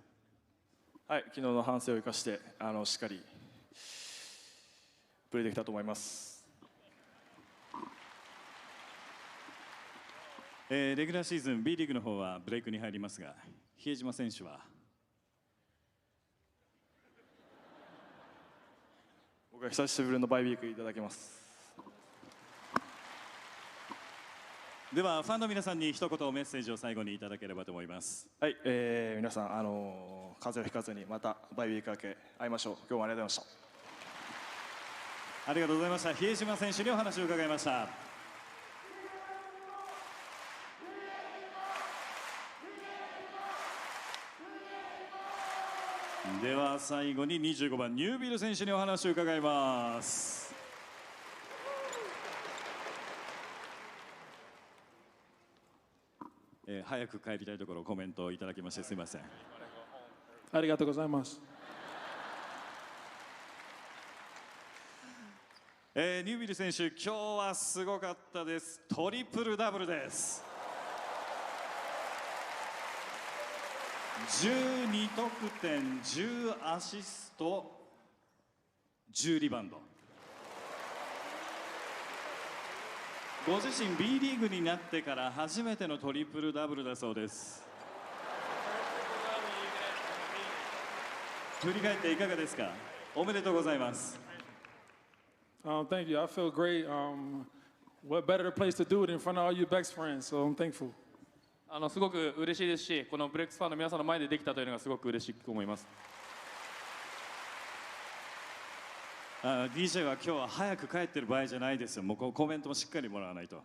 はい、昨日の反省を生かしてしっかりプレーできたと思います。レギュラーシーズン B リーグの方はブレイクに入りますが、比江島選手は僕は久しぶりのバイウィークいただきます。ではファンの皆さんに一言メッセージを最後にいただければと思います。はい、皆さん風邪をひかずにまたバイウィーク明け会いましょう。今日もありがとうございました。ありがとうございました。比江島選手にお話を伺いました。では最後に25番ニュービル選手にお話を伺います。早く帰りたいところコメントをいただきましてすみません。ありがとうございます。ニュービル選手、今日はすごかったです。トリプルダブルです。12得点、10アシスト、10リバウンド。ご自身 B リーグになってから初めてのトリプルダブルだそうです。振り返っていかがですか？おめでとうございます。Thank you. I feel great. What better place to do it in front of all you BREX friends? So I'm thankful. すごく嬉しいですし、このブレックスファンの皆さんの前でできたというのがすごく嬉しく思います。DJ は今日は早く帰ってる場合じゃないですよ。もうコメントもしっかりもらわないと。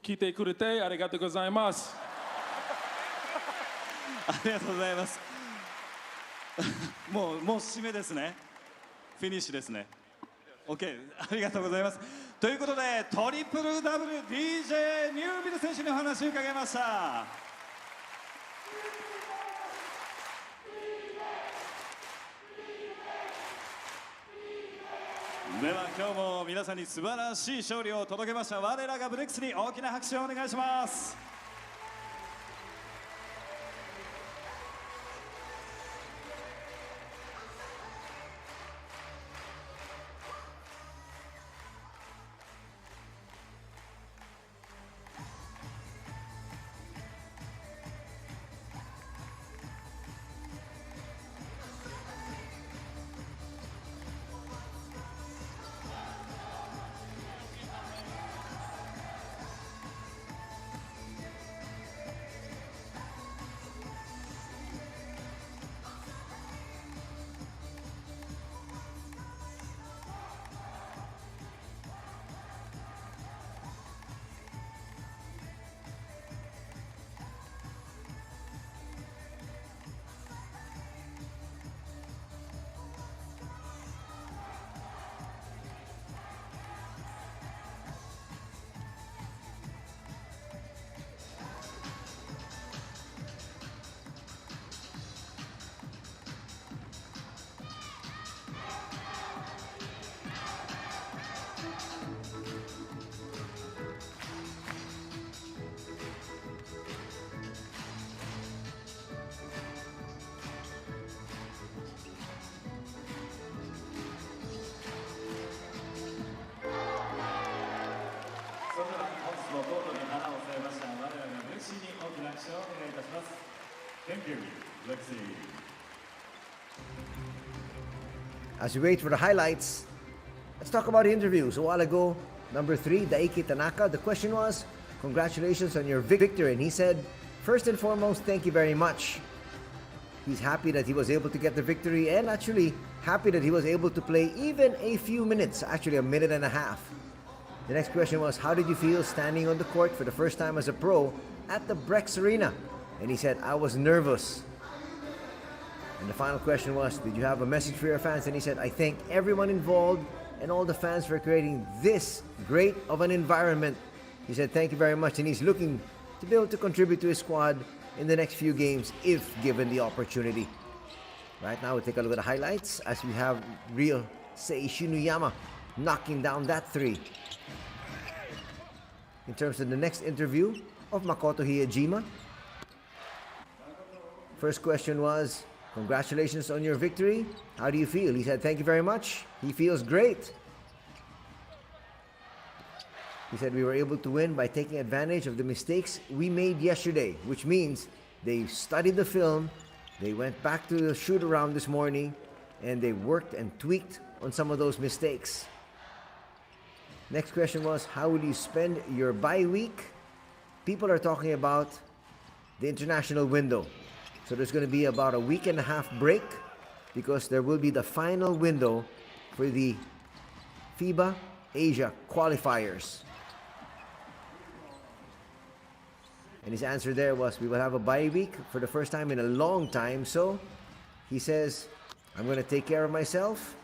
聞いてくれてありがとうございます。ありがとうございます。もう締めですね。フィニッシュですね。OK、ありがとうございます。ということでトリプルダブル DJ ニュービル選手にお話を伺いました。では今日も皆さんに素晴らしい勝利を届けました我らがブレックスに大きな拍手をお願いします。コートに花を添えました我らがブレクシーに大きな拍手をお願いいたします。Thank you, Lexi. As we wait for the highlights, let's talk about interviews. A while ago, number 3, Daiki Tanaka, the question was, congratulations on your victory. And he said, first and foremost, thank you very much. He's happy that he was able to get the victory and actually happy that he was able to play even a few minutes, actually a minute and a half. The next question was, how did you feel standing on the court for the first time as a pro at the BREX Arena? And he said, I was nervous. And the final question was, did you have a message for your fans? And he said, I thank everyone involved and all the fans for creating this great of an environment. He said, thank you very much. And he's looking to be able to contribute to his squad in the next few games if given the opportunity. Right now, we'll take a look at the highlights as we have Ryo Seishinoyama knocking down that three. In terms of the next interview of Makoto Hiejima, first question was, congratulations on your victory. How do you feel? He said, thank you very much. He feels great. He said, we were able to win by taking advantage of the mistakes we made yesterday, which means they studied the film, they went back to the shoot around this morning, and they worked and tweaked on some of those mistakes. Next question was, how will you spend your bye week? People are talking about the international window. So there's going to be about a week and a half break because there will be the final window for the FIBA Asia qualifiers. And his answer there was, we will have a bye week for the first time in a long time. So he says, I'm going to take care of myself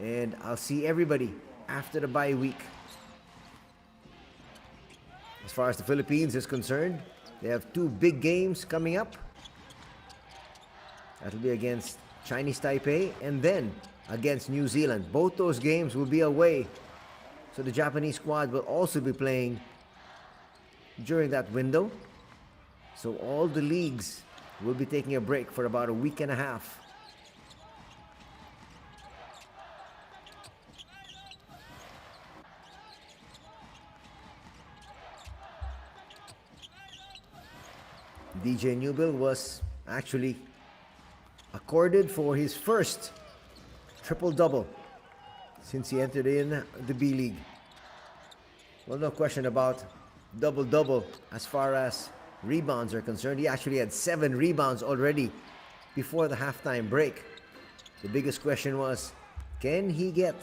and I'll see everybody after the bye week. As far as the Philippines is concerned, they have two big games coming up. That'll be against Chinese Taipei and then against New Zealand. Both those games will be away. So the Japanese squad will also be playing during that window. So all the leagues will be taking a break for about a week and a half. DJ Newbill was actually accorded for his first triple-double since he entered in the B-League. Well, no question about double-double as far as rebounds are concerned. He actually had 7 rebounds already before the halftime break. The biggest question was, can he get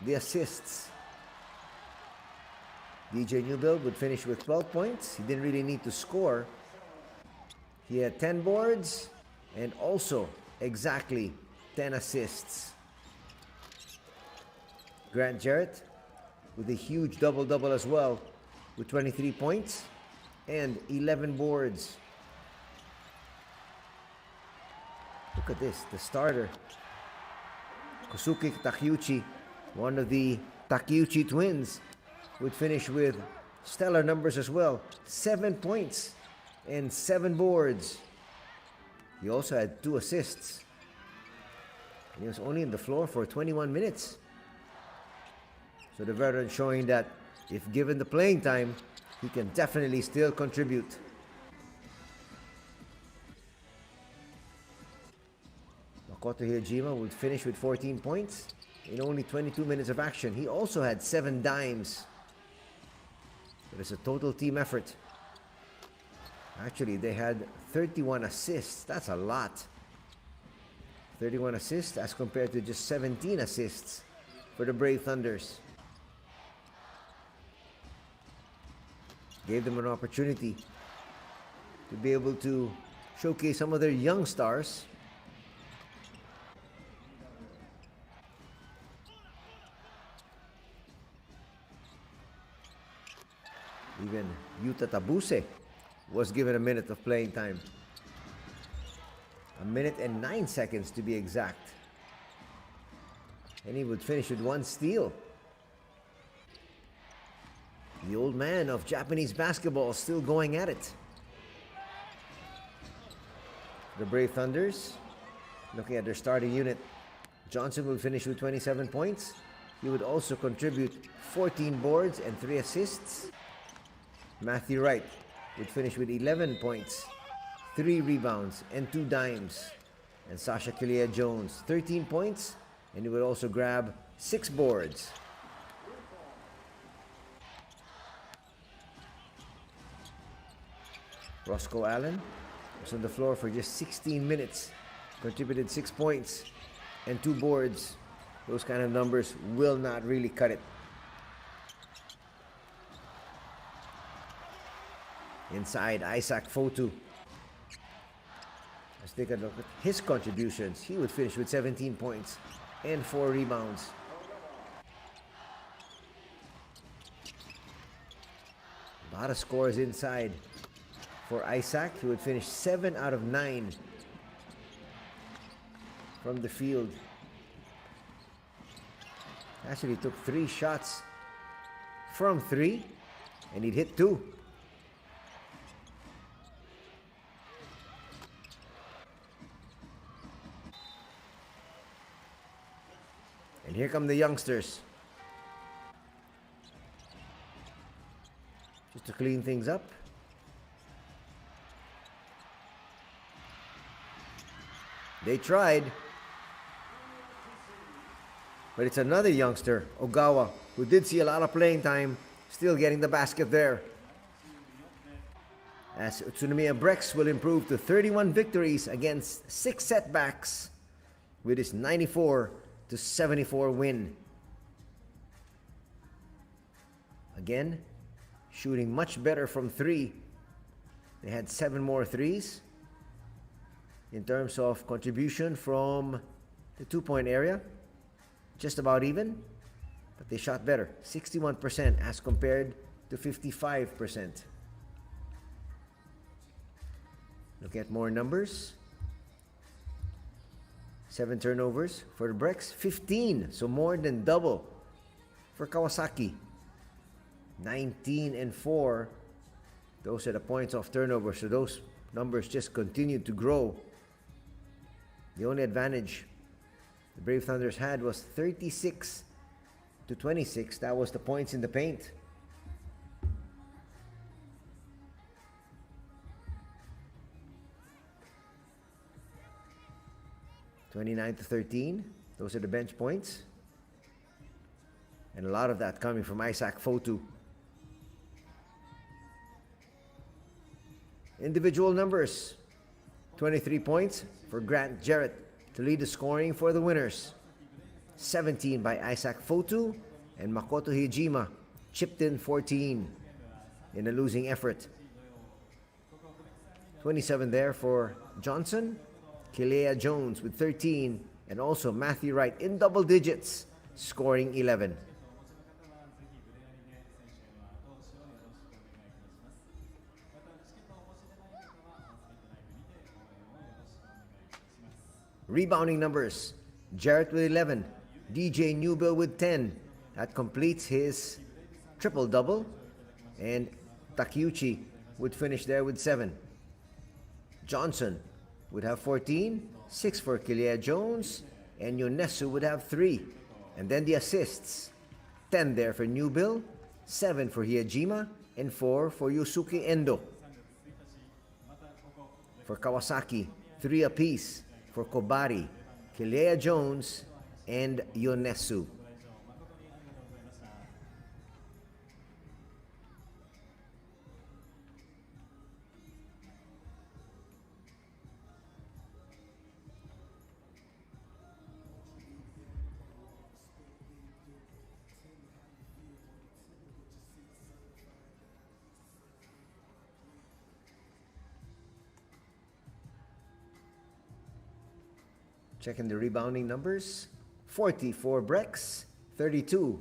the assists? DJ Newbill would finish with 12 points. He didn't really need to score. He had 10 boards and also exactly 10 assists. Grant Jarrett with a huge double-double as well with 23 points and 11 boards. Look at this, the starter. Kosuke Takeuchi, one of the Takeuchi twins, would finish with stellar numbers as well. 7 points and 7 boards. He also had 2 assists. And he was only on the floor for 21 minutes. So the veteran showing that if given the playing time, he can definitely still contribute. Makoto Hiejima would finish with 14 points in only 22 minutes of action. He also had 7 dimes. It is a total team effort. Actually, they had 31 assists. That's a lot. 31 assists as compared to just 17 assists for the Brave Thunders. Gave them an opportunity to be able to showcase some of their young stars. Even Yuta Tabuse was given a minute of playing time. A minute and 9 seconds to be exact. And he would finish with 1 steal. The old man of Japanese basketball still going at it. The Brave Thunders, looking at their starting unit, Johnson would finish with 27 points. He would also contribute 14 boards and 3 assists. Matthew Wright would finish with 11 points, 3 rebounds, and 2 dimes. And Sasha Kilea-Jones, 13 points, and he would also grab 6 boards. Roscoe Allen Was on the floor for just 16 minutes. Contributed 6 points and 2 boards. Those kind of numbers will not really cut it. Inside, Isaac Fotu. Let's take a look at his contributions. He would finish with 17 points and 4 rebounds. A lot of scores inside for Isaac. He would finish 7 out of 9 from the field. Actually took 3 shots from 3 and he'd hit 2. And here come the youngsters. Just to clean things up. They tried. But it's another youngster, Ogawa, who did see a lot of playing time, still getting the basket there. As UTSUNOMIYA BREX will improve to 31 victories against 6 setbacks with his 94-74 win. Again, shooting much better from 3. They had 7 more threes. In terms of contribution from the 2-point area, just about even, but they shot better, 61% as compared to 55%. Look at more numbers. 7 turnovers for the BREX, 15, so more than double for Kawasaki. 19 and 4, those are the points off turnover, so those numbers just continue to grow. The only advantage the Brave Thunders had was 36-26. That was the points in the paint. (29-13). Those are the bench points. And a lot of that coming from Isaac Fotu. Individual numbers. 23 points for Grant Jarrett to lead the scoring for the winners. 17 by Isaac Fotu, and Makoto Hijima chipped in 14 in a losing effort. 27 there for Johnson, Kilea Jones with 13, and also Matthew Wright in double digits, scoring 11. Rebounding numbers, Jarrett with 11, DJ Newbill with 10. That completes his triple-double. And Takeuchi would finish there with 7. Johnson would have 14, 6 for Kilea Jones, and Yonesu would have 3. And then the assists, 10 there for Newbill, 7 for Hijima, and 4 for Yusuke Endo. For Kawasaki, 3 apiece for Kobari, Kilea Jones, and Yonesu. Checking the rebounding numbers. 40 for BREX, 32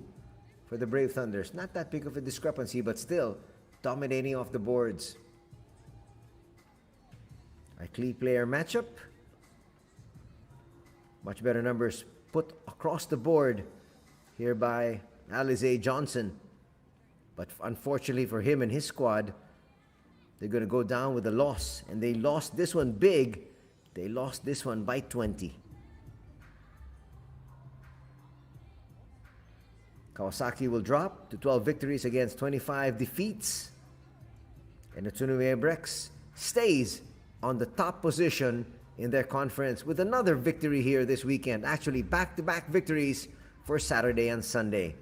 for the Brave Thunders. Not that big of a discrepancy, but still dominating off the boards. A key player matchup. Much better numbers put across the board here by Alize Johnson. But unfortunately for him and his squad, they're going to go down with a loss. And they lost this one big. They lost this one by 20. Kawasaki will drop to 12 victories against 25 defeats. And UTSUNOMIYA BREX stays on the top position in their conference with another victory here this weekend. Actually, back-to-back victories for Saturday and Sunday.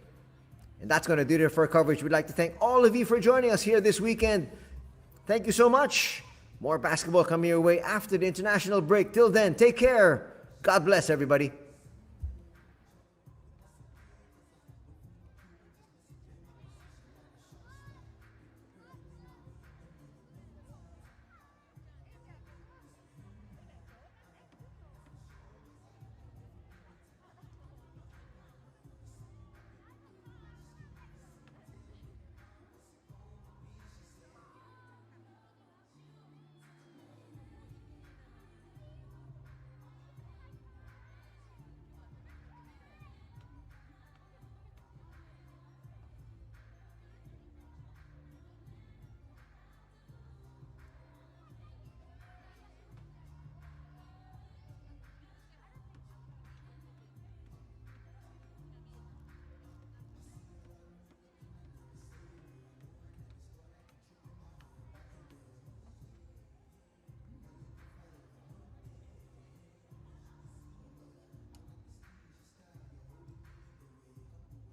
And that's going to do it for our coverage. We'd like to thank all of you for joining us here this weekend. Thank you so much. More basketball coming your way after the international break. Till then, take care. God bless everybody.